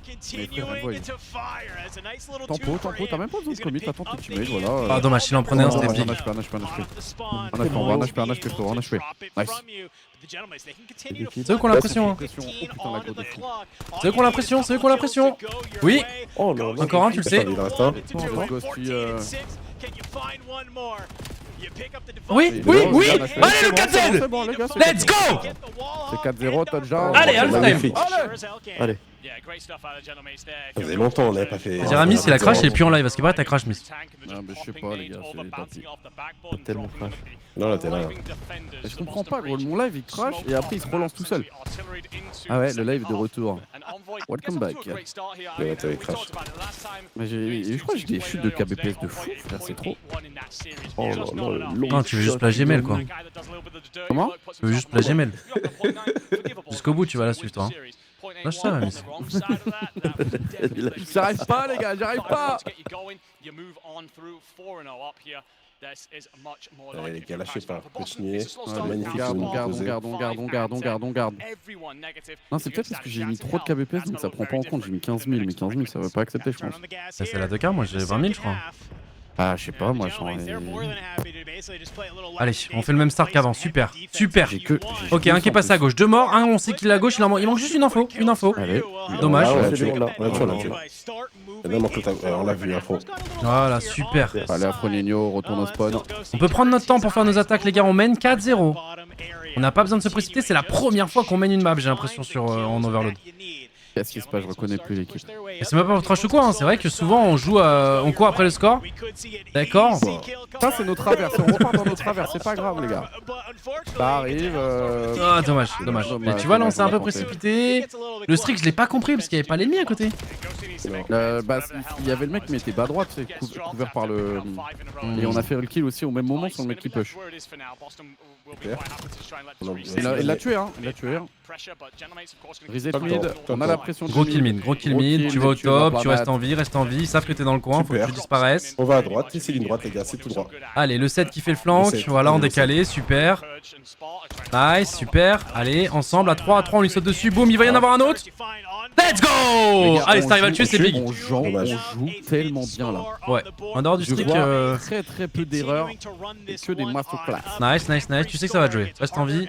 Tempo, t'as même pas besoin de commit, attends ton teammate, voilà. Ah dommage, il en prenait un, c'était Un épique. HP, Nice. C'est eux qui ont la pression, hein. Pression. Oh putain, la go de fou. C'est eux qui ont la pression, Oui. Oh non, non. Encore un, tu le sais. Il en reste un. Oh, le gosse qui, Oui. Allez le 4Z. C'est bon, les gars, c'est Let's go. C'est 4-0, touchdown. Allez, half time. Magnifique. Allez. Ça faisait longtemps, on l'avait pas fait. Jérémy, s'il a crash, il est plus en live. Parce qu'il paraît, t'as crash, Miss. Non, mais je sais pas, les gars, c'est tant pis. Tellement crash. Non, là, t'es là. Mais je comprends pas, gros, mon live il crash et après il se relance tout seul. Ah ouais, le live est de retour. Welcome back. Ouais, t'avais crash. Mais je crois que j'ai des chutes de KBPS de fou, frère, c'est trop. Oh là là, le long Non, tu veux juste shot plagier de Mel, quoi. Comment? Tu veux juste plagier Mel. Jusqu'au bout, tu vas la suivre, toi. Lâche ça, Miss. J'arrive pas, les gars, j'arrive pas. Allez, les gars, lâchez pas. Continuez. Ouais, Magnifique. on garde. Non, c'est peut-être parce que j'ai mis trop de KBPS donc ça prend pas en compte. J'ai mis 15 000, mais 15 000 ça va pas accepter, je pense. Ça, c'est la 2K, moi j'ai 20 000, je crois. Ah, je sais pas, moi j'en ai. Allez, on fait le même start qu'avant. Super. J'ai que. Ok, un qui est passé à gauche. Deux morts. Un, on sait qu'il est à gauche. Il manque juste une info. Allez. Dommage. Ah, on l'a c'est tué. bon, là. On l'a tué, on l'a tué. Et là, on l'a vu à fond. Voilà, super. Allez, Afronino, retourne au spawn. On peut prendre notre temps pour faire nos attaques, les gars. On mène 4-0. On n'a pas besoin de se précipiter. C'est la première fois qu'on mène une map, j'ai l'impression, en Overload. Qu'est-ce qui se passe? Je reconnais plus l'équipe. Et c'est même pas trash ou quoi, hein. C'est vrai que souvent on joue on court après le score. D'accord. Ça, c'est notre travers. On repart dans notre travers, c'est pas grave, les gars. Ça arrive. Ah, dommage. Mais tu vois, là on s'est un peu précipité. Le streak, je l'ai pas compris parce qu'il y avait pas l'ennemi à côté. Bah, il y avait le mec qui mettait bas droite, c'est couvert par le. Et on a fait le kill aussi au même moment sur le mec qui push. Il l'a tué, hein. Il l'a tué. Reset mid, on a la pression. Gros kill mid, tu vas au top, tu restes en vie, ils savent que t'es dans le coin, faut que tu disparaisses. On va à droite, c'est ligne droite, les gars, c'est tout droit. Allez, le 7 qui fait le flank, voilà en décalé, super. Nice, super. Allez, ensemble, à 3, on lui saute dessus, boum, il va y en avoir un autre. Let's go! Allez, si t'arrives à le tuer, c'est big. On joue tellement bien là. Ouais, en dehors du Je streak. vois très peu d'erreurs et que des masterclass. Nice, tu sais que ça va te jouer, reste en vie.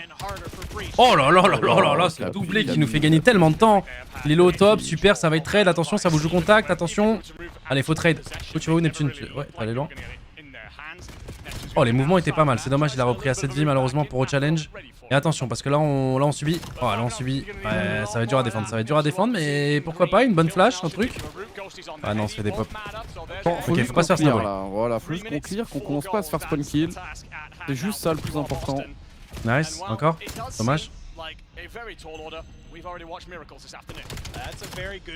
Oh là là, c'est le doublé qui nous fait gagner tellement de temps. Il est low au top, super, ça va être trade, attention, ça vous joue contact, attention. Allez, faut trade. Tu vas où, Neptune? Ouais, t'es allé loin. Oh, les mouvements étaient pas mal, c'est dommage, il a repris assez de vie malheureusement pour au challenge. Et attention, parce que là on subit. Oh, là on subit. Ouais, ça va être dur à défendre, ça va être dur à défendre, mais pourquoi pas, une bonne flash, un truc. Ah non, on se fait des pop. Bon, Ok, faut pas se faire snowball. là. Voilà, faut juste qu'on clear, qu'on commence pas à se faire spawn kill. C'est juste ça le plus important. Nice, encore. Dommage.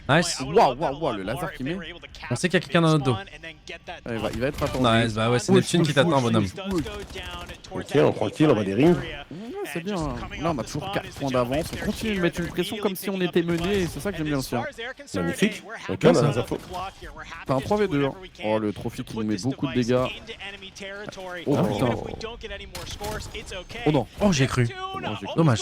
Nice. Waouh, le laser qui met. On sait qu'il y a quelqu'un dans notre dos. Il va être attendu. Nice, bah ouais, c'est Neptune qui t'attend, bonhomme. Ok, on tranquille, on va des rings. Ouais, c'est bien. Là, on a toujours 4 points d'avance. On continue de mettre une pression comme si on était mené. Et c'est ça que j'aime bien aussi. Magnifique. Ok, on a les infos. C'est un 3v2. Hein. Oh, le trophy qui nous met beaucoup de dégâts. Oh putain. Oh non. Oh, j'ai cru. Dommage.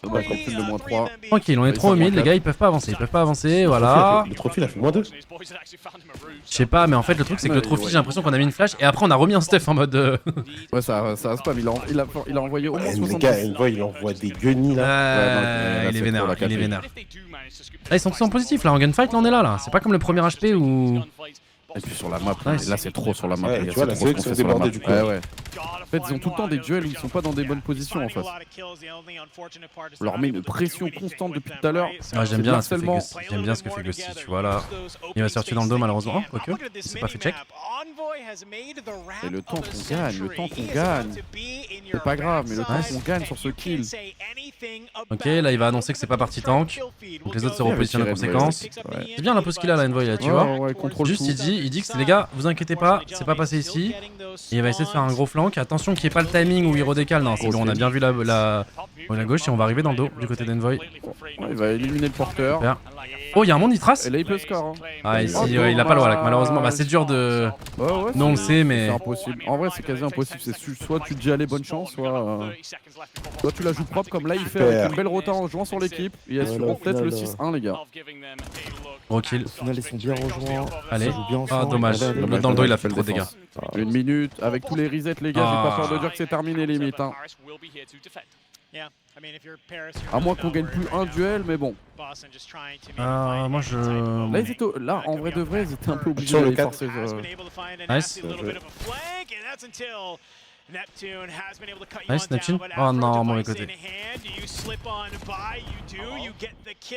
Dommage qu'on file le moins 3. Tranquille, on est trop au mid, les gars, ils peuvent pas avancer. Ils peuvent pas avancer, voilà. Le trophée, il a fait moins 2. Je sais pas, mais en fait, le truc, c'est que le trophy, j'ai l'impression qu'on a mis une flash et après, on a remis un stuff en mode. Ouais, ça spam. Il a envoyé au moins Les 70. gars, il envoie des guenilles là. Il est vénère, pour la il est café. vénère. Là, ils sont tous en positif, là, en gunfight, là, on est là. C'est pas comme le premier HP où. Et puis sur la map, Nice. là c'est trop sur la map. Ouais, les gars, tu vois, c'est là, trop c'est eux ce qu'on qui sont fait sur la débordés map. du coup. Ouais. En fait, ils ont tout le temps des duels où ils sont pas dans des bonnes positions en face. On leur met une pression constante depuis tout à l'heure. Ah, j'aime bien ce que fait harcèlement. Gusty. J'aime bien ce que fait Gusty, tu vois là. Il va se faire tuer dans le dos malheureusement. Oh, quoique, c'est pas fait check. Et le temps qu'on gagne, c'est pas grave, mais le temps qu'on gagne sur ce kill. Ok, là il va annoncer que c'est pas parti tank. Donc les autres se repositionnent en conséquence. C'est bien la pose qu'il a là, Envoy, là, tu vois. Ouais, contrôle Juste tout. il dit que c'est les gars, vous inquiétez pas, c'est pas passé ici. Et il va essayer de faire un gros flank. Attention qu'il n'y ait pas le timing où il redécale. Non, c'est bon, on a bien vu la gauche et on va arriver dans le dos du côté d'Envoy. Ouais, il va éliminer le porteur. Super. Oh, il y a un monde Nitras. Et là il peut score. Hein. Ah, ici, ouais, il a pas le wallach, malheureusement. Bah, c'est dur de. Ouais, Non, on le c'est- sait, mais. C'est impossible. En vrai, c'est quasi impossible. C'est soit tu te dis allez, bonne chance, soit tu la joues propre comme là il fait avec une belle rota en jouant sur l'équipe. Il assure peut-être le 6-1, les gars. Gros kill. Au final, ils sont bien rejoints. Allez. Ils jouent bien Ah, ensemble. dommage. Allez, allez. Le dans le dos, il a fait Belle trop de dégâts. défense. Une minute, avec tous les resets, les gars, j'ai pas peur de Ah. dire que c'est terminé limite. Hein. À moins qu'on gagne plus un duel, mais bon. Moi je. Là, là en vrai de vrai, ils étaient un peu obligés Sur le d'aller 4. forcer. Nice. Nice, Neptune. Oh non, mauvais côté.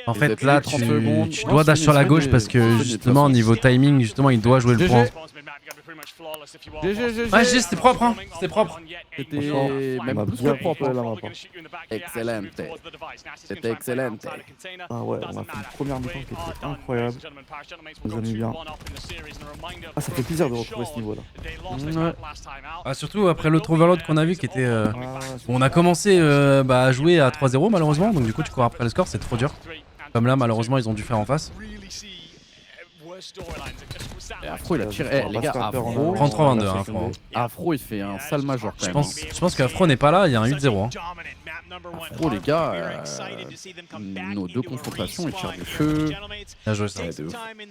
En fait, étaient là, 30 tu secondes. dois Non, dash sur la Sven gauche est- parce que Sven est justement, au de toute niveau timing, justement, il doit jouer le GG. point. GG. Ouais, GG, c'était propre, hein. C'était propre. C'était On même a plus que bien propre. contrôlé la map. Excellente. C'était excellente. Ah ouais, on a fait une première mi-temps qui était incroyable. Nous a mis bien. Ah, ça fait plaisir de retrouver ce niveau-là. Ouais. Ah, surtout après l'autre overload qu'on a vu qui était. Ah, On a commencé à jouer à 3-0 malheureusement, donc du coup tu cours après le score, c'est trop dur. Comme là malheureusement ils ont dû faire en face. Et Afro, il a tiré. Eh, les gars, Afro. 33-22, hein, Afro. Afro, il fait un sale major quand Je même. pense qu'Afro n'est pas là, il y a un 8-0. Hein. Afro, les gars, nos deux confrontations, ils tirent du feu. Bien joué ça.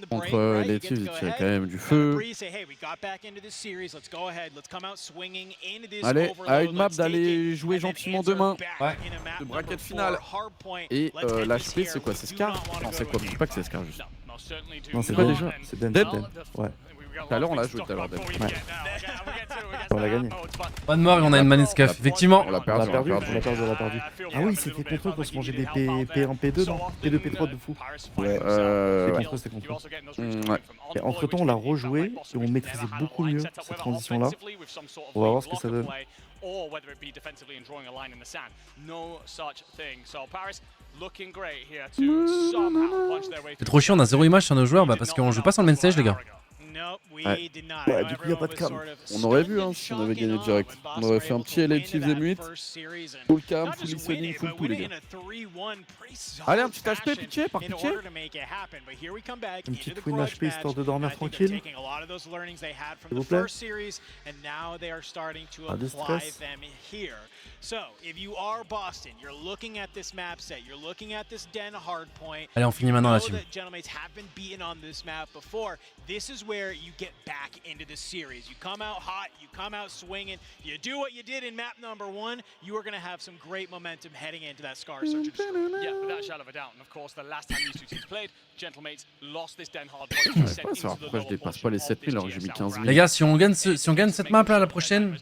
Contre les Thieves, ils tiraient quand même du feu. Allez, à une map d'aller jouer gentiment demain. Ouais. Le bracket final. Et l'HP, c'est quoi? C'est Scar? Non, c'est quoi? Je dis pas que c'est Scar juste. non, c'est quoi Den. déjà? C'est Den. Dead c'est Den. Ouais. Tout à l'heure, on l'a joué tout à l'heure. Dead. On l'a gagné. Pas de mort et on a une manette scaf, effectivement. On l'a On perdu, l'a perdu, on l'a perdu. Ah oui, c'était contre eux qu'on se mangeait des P1, P2, non P2, P3 de fou. Ouais. C'était Ouais. contre eux, c'était contre eux. Ouais. Et entre temps, on l'a rejoué et on maîtrisait beaucoup mieux cette transition-là. On va voir ce que ça donne. C'est trop chiant, on a 0 image sur nos joueurs parce qu'on joue pas sur le main stage les gars. Ouais, du coup, y a pas de cam. On aurait vu hein, si on avait gagné direct. On aurait fait un petit LA Chiefs M8. Full cam, full listening, full tout les gars. Allez, un petit HP, pitié, par pitié. Une petite win HP histoire de dormir tranquille. S'il vous plaît. Pas de stress. Allez, on finit maintenant là-dessus. where you get back into the series. You come out hot, you come out swinging, you do what you did in map number 1, you are going to have some great momentum heading into that Scar Search and Destroy. Yeah, without a shadow of a doubt. And of course, the last time these two teams played, Gentlemates lost this Den Hard point. Ouais, pas savoir pourquoi je dépasse pas les 7000 alors que j'ai mis 15 000. Les gars, si on gagne cette map là la prochaine,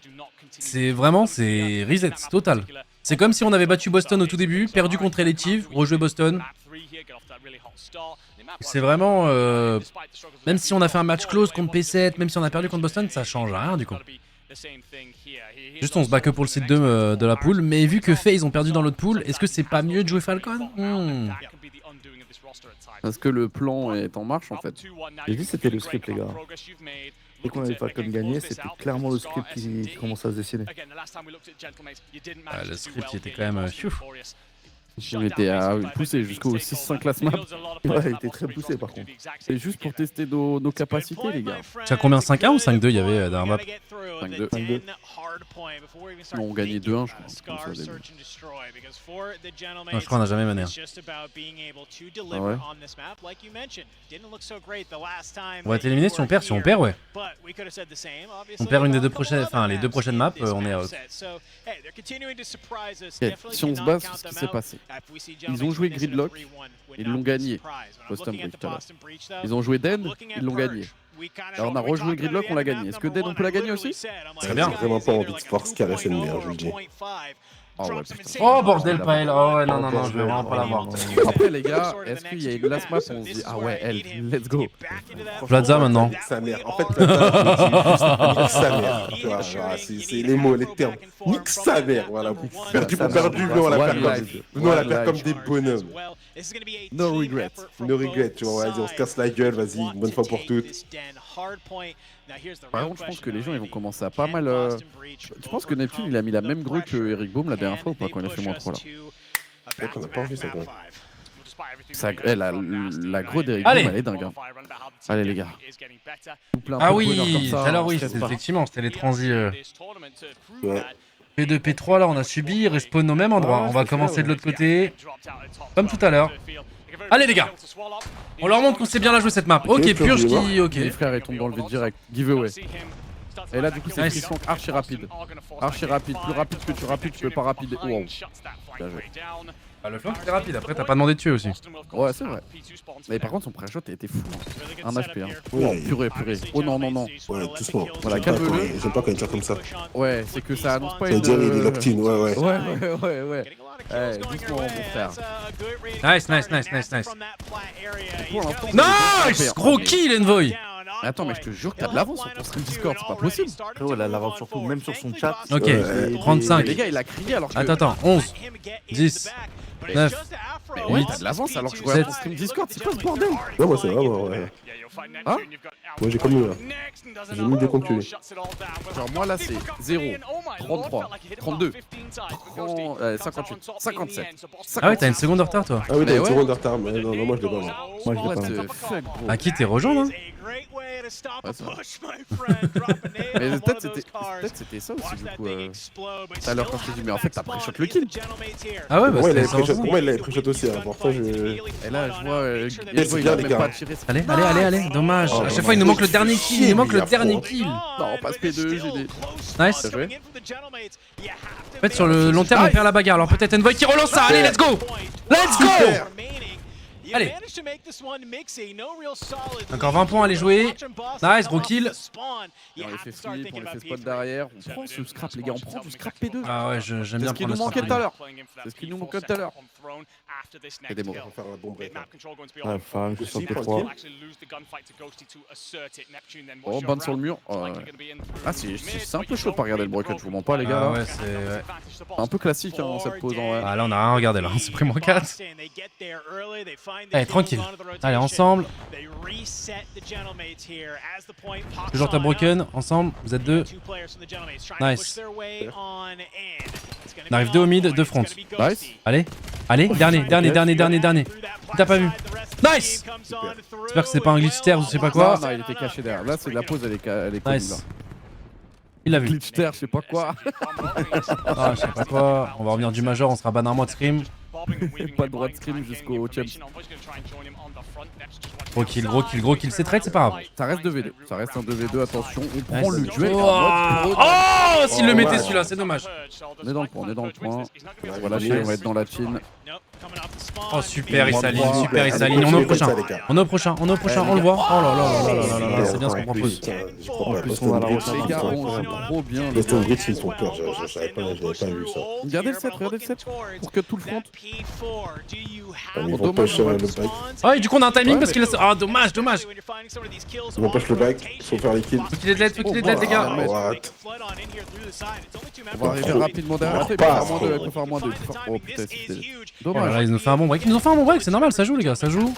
c'est vraiment c'est reset total. C'est comme si on avait battu Boston au tout début, perdu contre Elective, rejoué Boston. C'est vraiment même si on a fait un match close contre P7, même si on a perdu contre Boston, ça change rien du coup. Juste on se bat que pour le site 2 de la poule, mais vu que FaZe ont perdu dans l'autre poule, est-ce que c'est pas mieux de jouer Falcon? Parce que le plan est en marche en fait. J'ai dit c'était le script les gars. Dès qu'on avait Falcon gagné, c'était clairement le script qui commençait à se dessiner. Ah, le script il était quand même On était à pousser jusqu'au 6-5 class map. Ouais, il était très poussé par contre. C'est juste pour tester nos capacités les gars. Tu as combien, 5-1 ou 5-2 il y avait dans la map? 5-2. 5-2. Non, on gagnait 2-1 je crois. Comme ça, au début. Non, je crois qu'on a jamais mené. Ah ouais. On va être éliminé si on perd, ouais. On perd une des deux prochaines, enfin les deux prochaines maps, on est out. Okay. Si on se base sur ce qui s'est passé. Ils ont joué Gridlock, ils l'ont gagné. Boston Breach tout à l'heure. Ils ont joué Den, ils l'ont gagné. Alors on a rejoué Gridlock, on l'a gagné. Est-ce que Den on peut la gagner aussi? Très bien. J'ai vraiment pas envie de force carré SNB, je vous le dis. Oh ouais, putain. Oh bordel pas elle, oh ouais non non non, je vais vraiment pas l'avoir. Après les gars, est-ce qu'il y a une last map où on se dit ah ouais elle, let's go. Plaza maintenant. Nique sa mère. En fait, Plaza, nique sa mère. Tu vois, voilà, c'est les mots, les termes. Nique sa mère, voilà. Perdu pour perdu, nous on la perd comme des bonhommes. No regret. No regret, tu vois, vas-y, on se casse la gueule, vas-y, une bonne fois pour toutes. Par contre, je pense que les gens ils vont commencer à pas mal. Tu penses que Neptune il a mis la même grue que Eric Boom la dernière fois ou pas quand il a fait moins 3 là? Peut-être qu'on a pas vu ça quoi. La grue d'Eric Allez. Boom elle est dingue. Hein. Allez les gars. Ah oui, tout à l'heure oui, effectivement, c'était les transis. Ouais. P2, P3 là on a subi, ils respawn au même endroit. On va commencer de l'autre côté, comme tout à l'heure. Allez les gars, on leur montre qu'on sait bien la jouer cette map. Ok, Purge qui... ok. Les frères ils tombent dans le vide direct. Giveaway. Et là du coup c'est Nice. une question archi rapide. Archi rapide, plus rapide que tu rapides, tu peux pas rapide. Wow. Bien joué. Ah, le flank c'était rapide, après t'as pas demandé de tuer aussi. Ouais c'est vrai. Mais par contre son pré-shot était fou. Un HP hein. Oh Ouais. purée. Oh non. Ouais, doucement. Voilà, Calme-le. calme-le. J'aime pas quand il tire comme ça. Ouais c'est que ça annonce pas Ça une... veut dire il est locked-in, ouais. Ouais. Doucement mon frère. Nice. Pour l'instant, Nice. Gros kill Envoy. Attends mais je te jure que t'as de l'avance sur ton stream Discord, c'est pas possible. Frérot, elle a l'avance surtout, même sur son chat. Ok, Ouais. 35. Les gars il a crié alors que... Attends, 11, 10, 9, Mais ouais, t'as de l'avance alors que je vois ton stream Discord, c'est quoi ce bordel? Non, moi c'est vraiment, ouais. Hein? Moi j'ai comme lui là. J'ai mis des comptes tués. Genre moi là c'est 0, 33, 32, 58, 57. Ah ouais, t'as une seconde de retard toi. Ah oui, Mais t'as une ouais. seconde de retard, mais non, moi je l'ai pas. Moi. Moi je l'ai What pas. the fuck bro. À qui t'es rejoint hein? Ouais, c'est vrai. Mais peut-être c'était ça aussi du coup. Tout à l'heure quand je t'ai dit mais en fait t'as pré-shot le kill. Ah ouais, bah Pour moi, il c'était avait ça. pré-shot. Pour moi, il avait pré-shot aussi. Hein. Pourtant, je. Et là je vois c'est il bien, a les même gars. pas tiré. Allez, dommage. Oh, À chaque fois il nous manque le dernier kill, il nous manque le dernier kill. Non, passe P2, j'ai des... Nice. Bien joué. En fait sur le long terme on perd la bagarre, alors peut-être Envoy qui relance ça, allez let's go. Let's go. Allez. Encore 20 points à aller jouer. Nice, gros kill. On les fait flip, on les fait spot derrière. On prend ce scrap les gars, on prend du scrap P2. Ah ouais, j'aime C'est bien ce qui prendre nous le manquait strat. tout à l'heure. C'est ce qui nous manquait tout à l'heure. Et des mots. On va faire un bon break. Là. Ouais, enfin, je suis sur Aussi, P3. Oh, ban sur le mur. Oh, ouais. Ah, c'est un peu chaud de pas regarder le broken, je vous mens pas les gars. Ah Là. ouais, c'est... ouais. C'est un peu classique hein, cette pause en vrai. Ah là on a rien regardé là, c'est pris moins 4. Allez, tranquille. Allez, ensemble. Toujours ta broken, ensemble, vous êtes deux. Nice. On arrive 2 au mid, 2 front. Nice. Allez, dernier. T'as pas vu. Nice. J'espère que c'est pas un glitch terre ou je sais pas quoi. Non, il était caché derrière. Là, c'est la pause, elle est connue là. Nice. Il l'a vu. Glitch terre, je sais pas quoi. Ah, je sais pas quoi. On va revenir du major, on sera ban un mois de scrim. Pas le droit de scream jusqu'au champ. Gros kill, c'est trade, c'est pas grave. Ça reste 2v2. Ça reste un 2v2, attention. On Ouais, prend le duel. Oh, s'il le mettait celui-là, c'est dommage. On est dans le point, on est dans le point. On va lâcher, on va être dans la team. Oh super, il s'aligne, super, il s'aligne. On est au prochain, on est au prochain, on est au prochain, on le voit. Oh là là là là là là, c'est bien ce qu'on propose. En plus, on a la rotation. Les gars, on joue trop bien. Les Stone Bridge, ils font peur, j'avais pas vu ça. Regardez le set, pour que tout le front. Ils vont push le bike. Ah oui, du coup on a un timing parce qu'il a... Ah dommage. Ils vont push le bike, il faut faire les kills. Faut qu'il ait de l'aide, les gars. What? On va arriver rapidement derrière. Il peut faire moins 2, il peut faire moins 2. Oh putain, c'est dommage. Voilà, ils nous ont fait un bon break. Ils nous ont fait un bon break, c'est normal, ça joue les gars, ça joue.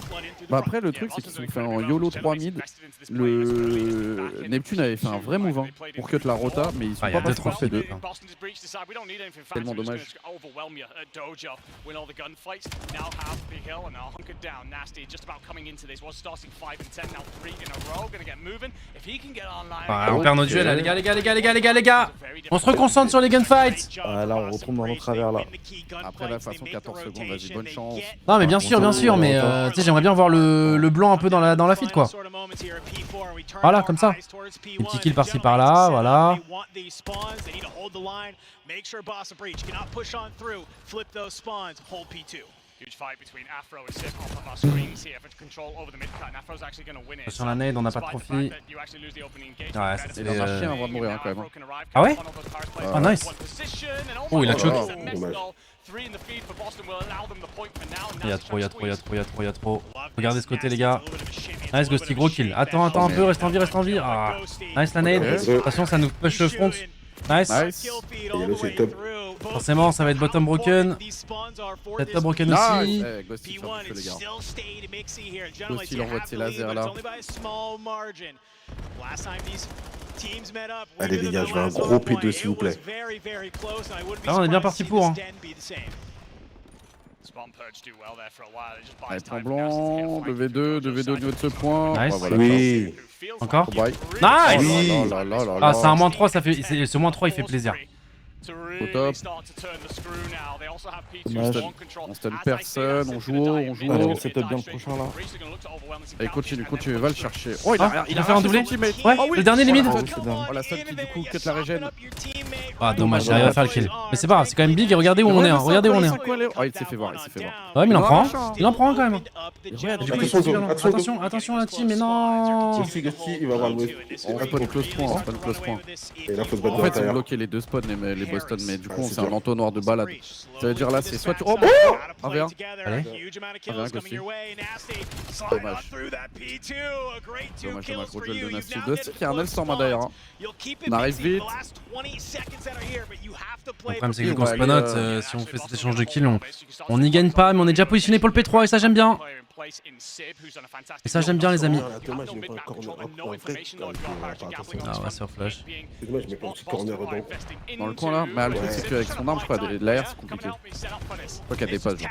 Bah après le truc c'est qu'ils ont fait un YOLO 3 mid. Le Neptune avait fait un vrai move hein, pour cut la rota, mais ils sont Il y a pas passés 2-3 par P2. Tellement dommage. On perd nos duels là, les gars. On se reconcentre sur les gunfights. Ah, là, on retombe dans nos travers là. Après la façon 14 secondes, vas-y, bonne chance. Non mais bien sûr, mais tu sais, j'aimerais bien voir le blanc un peu dans la feed quoi. Voilà, comme ça. Des petits kills par-ci par-là, voilà. Sur la nade, on n'a pas de profit. Ouais, c'est Il en a chien avant de mourir hein, quand même. Ah ouais? Ah nice. Oh il a choke. Dommage. Il y a trop. Regardez ce côté les gars. Nice Ghosty, gros kill. Attends un peu, reste en vie. Ah. Nice la nade. De toute façon ça nous push le front. Nice. Yellow c'est top. Forcément ça va être bottom broken. Peut-être top broken aussi. Ghosty, faire du feu les gars. Ghosty, il envoie de ses lasers là. Allez les gars, je veux un gros P2 s'il vous plaît. Ah on est bien parti pour hein. Allez, point blanc, 2v2 au niveau de ce point. Nice. Oh, voilà, Oui. Encore? bye. Nice. Oh là là là là là. Ah c'est un -3, ça fait... ce -3 il fait plaisir. Au top. On stun personne, on joue haut, on joue Allez, haut. on setup bien le prochain là. Allez, continue, va le chercher. Oh, Il a fait un doublé. son teammate. Ouais, Oh oui. le dernier limite. Oh, la seule qui du coup cut la régène. Ah dommage, j'arrive à faire le kill. Mais c'est pas grave, c'est quand même big et regardez où on est hein. Regardez où on est. Oh, il s'est fait voir, Ouais mais il en prend un. Il en prend un quand même. Regarde, Du coup, Attention, il attention, attention, attention la team, mais non. Ghosty, il va avoir le wave. on fait pas de close point, c'est pas de close point. Et là, faut se battre En de fait, ils ont l'intérieur. bloqué les deux spots, les Boston, mais du coup, on c'est fait un dur. entonnoir de balade. Ça veut dire là, c'est soit tu. Oh, bon 1v1. Allez. Ghosty. Dommage. Dommage, gros duel de Nasty. Dusty qui a un L-Storm d'ailleurs. On arrive vite. Le problème c'est que vu qu'on spawnote, si on fait cet échange de kills, on n'y gagne pas, mais on est déjà positionné pour le P3 et ça j'aime bien. Et ça j'aime bien les amis. Dommage, je mets pas un corner. Ah ouais, sur flash. C'est dommage, je mets pas un petit corner dedans. Dans le coin là. Mais le truc, c'est qu'avec son arme, je crois, l'air c'est compliqué. Je crois qu'il y a des passes. Genre.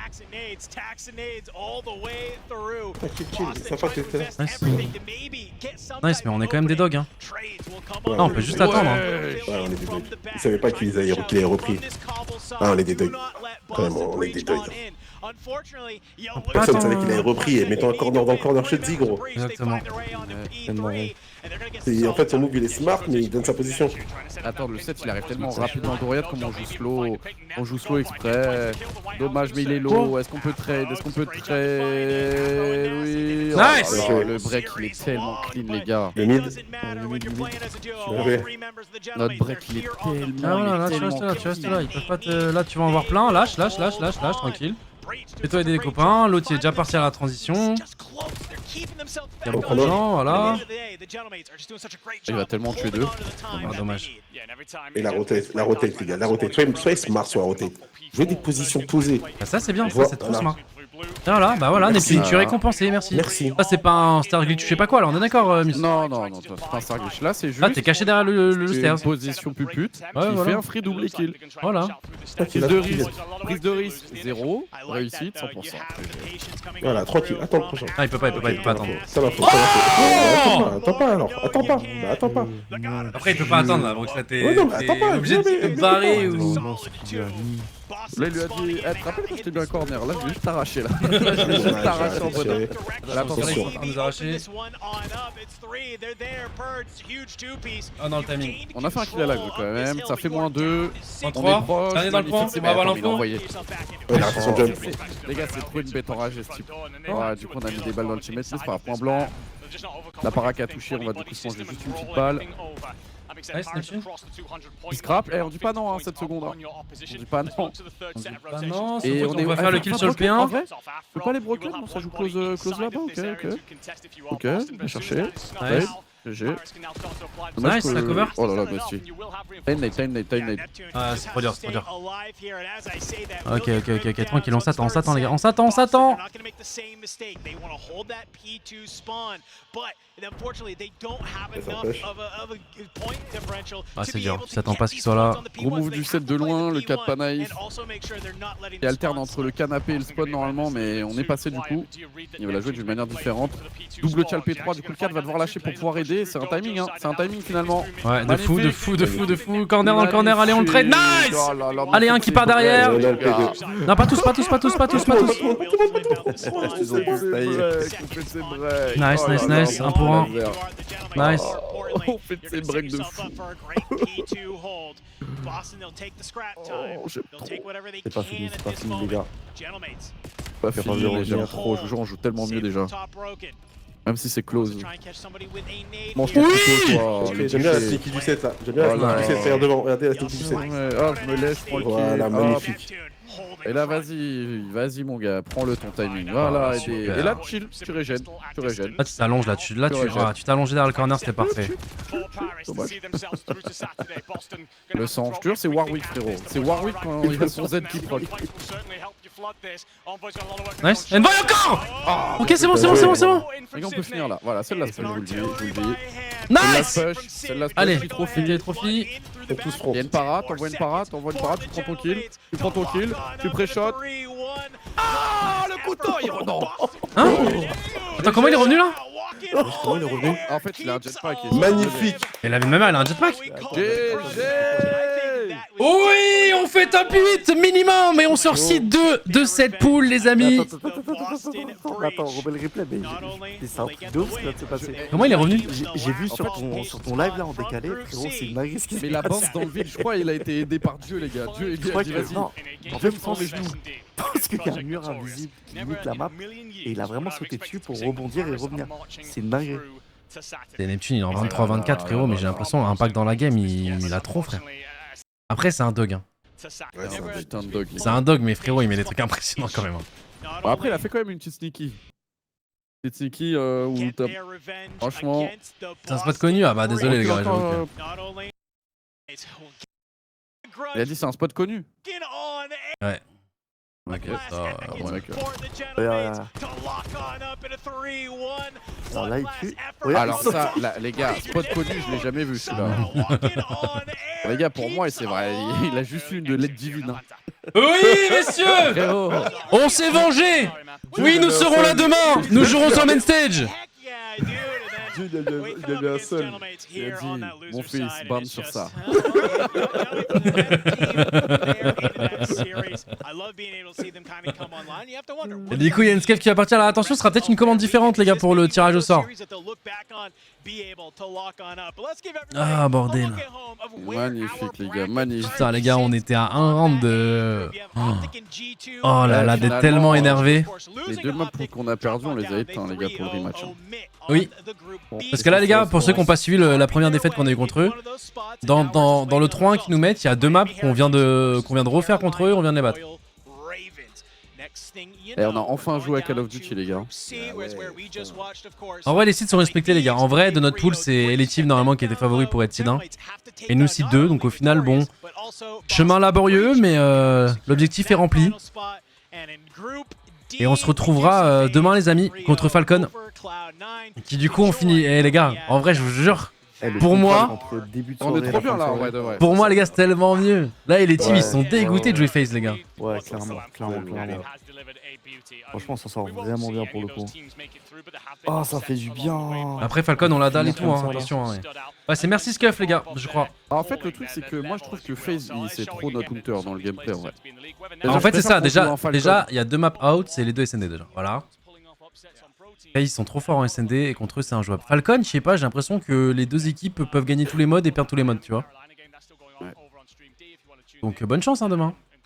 Chill, ça passe, c'est ça. Nice. Nice, mais on est quand même des dogs hein. Ah, on peut juste attendre. Hein. Ouais, on est des dogs. Ils savaient pas qu'il avait repris. Ah, on est des dogs. Vraiment, on est des dogs. Personne ne savait qu'il avait repris et mettant un corner dans le corner chez Z, gros. Exactement. En fait, son move il est smart, mais il donne sa position. Attends, le set il arrive tellement rapidement. Regarde comment on joue slow exprès. Dommage, mais il est low. Est-ce qu'on peut trade? Oui. Nice. Oh, le break il est tellement clean, les gars. Le mid. Notre break il est Ah voilà, là tellement. tu restes là, ils peuvent pas te... Là tu vas en voir plein, lâche, tranquille. Fais-toi aider les copains, l'autre il est déjà parti à la transition. Il y a beaucoup de gens, voilà. Il va tellement tuer deux. Ah, dommage. Et la rotate, les gars, la rotate. Soyez smart sur la rotate. Jouez des positions posées. Bah ça c'est bien, ça Voilà. c'est trop smart. Voilà, bah voilà, Merci. Neptune, tu es récompensé, merci. Merci. Ça c'est pas un star glitch, je sais pas quoi là, on est d'accord Mus? Non, c'est pas un star glitch. Là, c'est juste. Là t'es caché derrière le c'est stairs. une position pupute qui voilà. fait un free double kill. Voilà. Prise de risque 0, réussite 100%. Voilà, tranquille. Attends le prochain. Ah il peut pas attendre. Ça va, faut. Attends pas alors. Attends pas. Bah, attends pas. Après il peut pas attendre là, donc ça t'es Ouais, non, mais attends pas, obligé de te barrer ou... Là, il lui a dit, eh, tu te rappelles quand je t'ai mis un corner? Là, je vais juste t'arracher là. Là, je vais juste t'arracher en mode. Là, attention. On nous a arraché. Ah non, le timing. On a fait un kill à la grue quand même, ça fait moins 2. En On 3. est proche. Dernier dans le point. C'est On va avoir bon, il a l'info. envoyé. Il a raté son jump. Les gars, c'est trop une bête enragée ce type. Ouais, du coup, on a mis des balles dans le teammate, mais c'est pas un point blanc. La para qui a touché, on va du coup se manger juste une petite balle. Nice, Neptune. Il scrap, eh, on dit pas non, hein, 7 secondes. Hein. On dit pas non. Bah non, Et on va faire le kill sur le En P1. vrai, tu peux pas les broken? Non, ça joue close là-bas, ok. Ok, bien cherché. Nice. GG. Nice, la cover. Oh là là, merci. Time nade. Ah, c'est trop dur, c'est trop dur. Ok, tranquille, on s'attend les gars, on s'attend. Ah, c'est dur, tu t'attends pas à ce qu'il soit là. Gros move du set de loin, le 4 pas naïf. Il alterne entre le canapé et le spawn normalement, mais on est passé du coup. Il va la jouer d'une manière différente. Double tchal P3, du coup le 4 va devoir lâcher pour pouvoir aider. C'est un timing, hein. C'est un timing finalement. Ouais, de fou. Corner dans le corner, allez, on le trade. Nice! Allez, un qui part derrière. Non, pas tous. Nice. 1 pour 1. Nice. On fait de ces breaks de fou. C'est pas fini, les gars. Pas fini, mais j'aime trop. Je vous jure, on joue tellement mieux déjà. Même si c'est close. Mange ton couteau, toi. Ok, j'aime bien la sneaky du 7 là. J'aime bien la sneaky du 7. Regarde devant, regardez la sneaky du 7. Ah, je me laisse, je prends le kill. Voilà, Hop. magnifique. Et là, vas-y mon gars, prends-le ton timing. Voilà, et là, chill, tu régènes. Là, tu t'allonges, là, tu t'es allongé derrière le corner, c'était parfait. Dommage. Le sang, je te jure, c'est Warwick, frérot. C'est Warwick quand il a son Z qui proc. Nice. Envoy encore! Ok, c'est bon. Les gars, on peut finir là. Voilà, celle-là, je vous le dis. Nice! Celle-là, Allez, trophy. trophy. Tous front. Il y a une para, t'envoies une para, tu prends ton kill, tu pré-shot. Ah, le couteau, il redonne. Hein? Attends, comment il est revenu là? Comment il est revenu? En fait, il a un jetpack. Magnifique. Il avait même elle a un jetpack. GG. Oui, on fait top 8 minimum et on sort 6-2 de cette poule, les amis. Attends, remets le replay, mais c'est un truc de ouf ce qui vient de se passer. Comment il est revenu? J'ai vu sur ton live là en décalé, frérot, c'est une dinguerie ce qui se Mais la passe. bande dans le vide, je crois, il a été aidé par Dieu, les gars. Dieu, il Je a crois dit, que vas-y. non, en fait, je pense qu'il y a un mur invisible qui Never limite la map et il a vraiment sauté dessus pour rebondir et revenir. C'est une dinguerie. C'est Neptune, il est en 23-24, frérot, mais j'ai l'impression l'impact dans la game, il a trop, frère. Après, c'est un dog. Hein. Ouais, c'est un putain de dog. C'est un dog, mais frérot, il met des trucs impressionnants quand même. Hein. Bon, après, il a fait quand même une petite sneaky. Petite sneaky où t'as. Franchement. C'est un spot connu? Ah bah désolé les gars, j'avoue que... Il a dit c'est un spot connu. Ouais. Ok, ça, ouais, Alors là, il tue. Alors ça, là, les gars, spot connu, je l'ai jamais vu celui-là. Les gars, pour moi, c'est vrai, il a juste eu une lettre divine. Oui, messieurs! Frérot. On s'est vengé! Oui, nous serons là demain! Nous jouerons sur main stage! Il a mis un seul. Il a dit, mon fils, bande sur ça. Et du coup, il y a une scape qui va partir. Alors attention, ce sera peut-être une commande différente, les gars, pour le tirage au sort. Ah, bordel. Magnifique, les gars, magnifique. Putain, les gars, on était à un round de... Oh là là, d'être tellement énervé. Les deux maps qu'on a perdu, on les a éteints, les gars, pour le rematch. Oui. Parce que là, les gars, pour ceux qui n'ont pas suivi la première défaite qu'on a eu contre eux, dans le 3-1 qu'ils nous mettent, il y a deux maps qu'on vient de refaire contre eux, on vient de les battre. Et on a enfin joué à Call of Duty, les gars. En vrai, les seeds sont respectés, les gars. En vrai, de notre pool, c'est Eletive normalement qui était favori pour être seed 1. Et nous seed 2, donc au final, bon, chemin laborieux, mais l'objectif est rempli. Et on se retrouvera demain, les amis, contre Falcon. Qui du coup, on finit. Eh les gars, en vrai, je vous jure, pour moi, on est trop bien là, en vrai de vrai. pour moi, les gars, c'est tellement mieux. Là, et les teams, ils sont dégoûtés de jouer face, les gars. Ouais, clairement. Franchement, ça sort vraiment bien pour le coup. Oh, ça fait du bien. Après, Falcon, on la dalle et tout, Comme hein, ça, là. attention. Hein, ouais. Ouais, c'est merci Scuff, les gars, je crois. En fait, le truc, c'est que moi, je trouve que FaZe, c'est trop notre hunter dans le gameplay, en vrai. En fait, c'est ça. préfère qu'on joue en Falcon. Déjà, il y a 2 maps out, c'est les 2 SND déjà. Voilà. Et ils sont trop forts en SND et contre eux, c'est injouable. Falcon, je sais pas, j'ai l'impression que les 2 équipes peuvent gagner tous les modes et perdre tous les modes, tu vois. Ouais. Donc, bonne chance, hein, demain.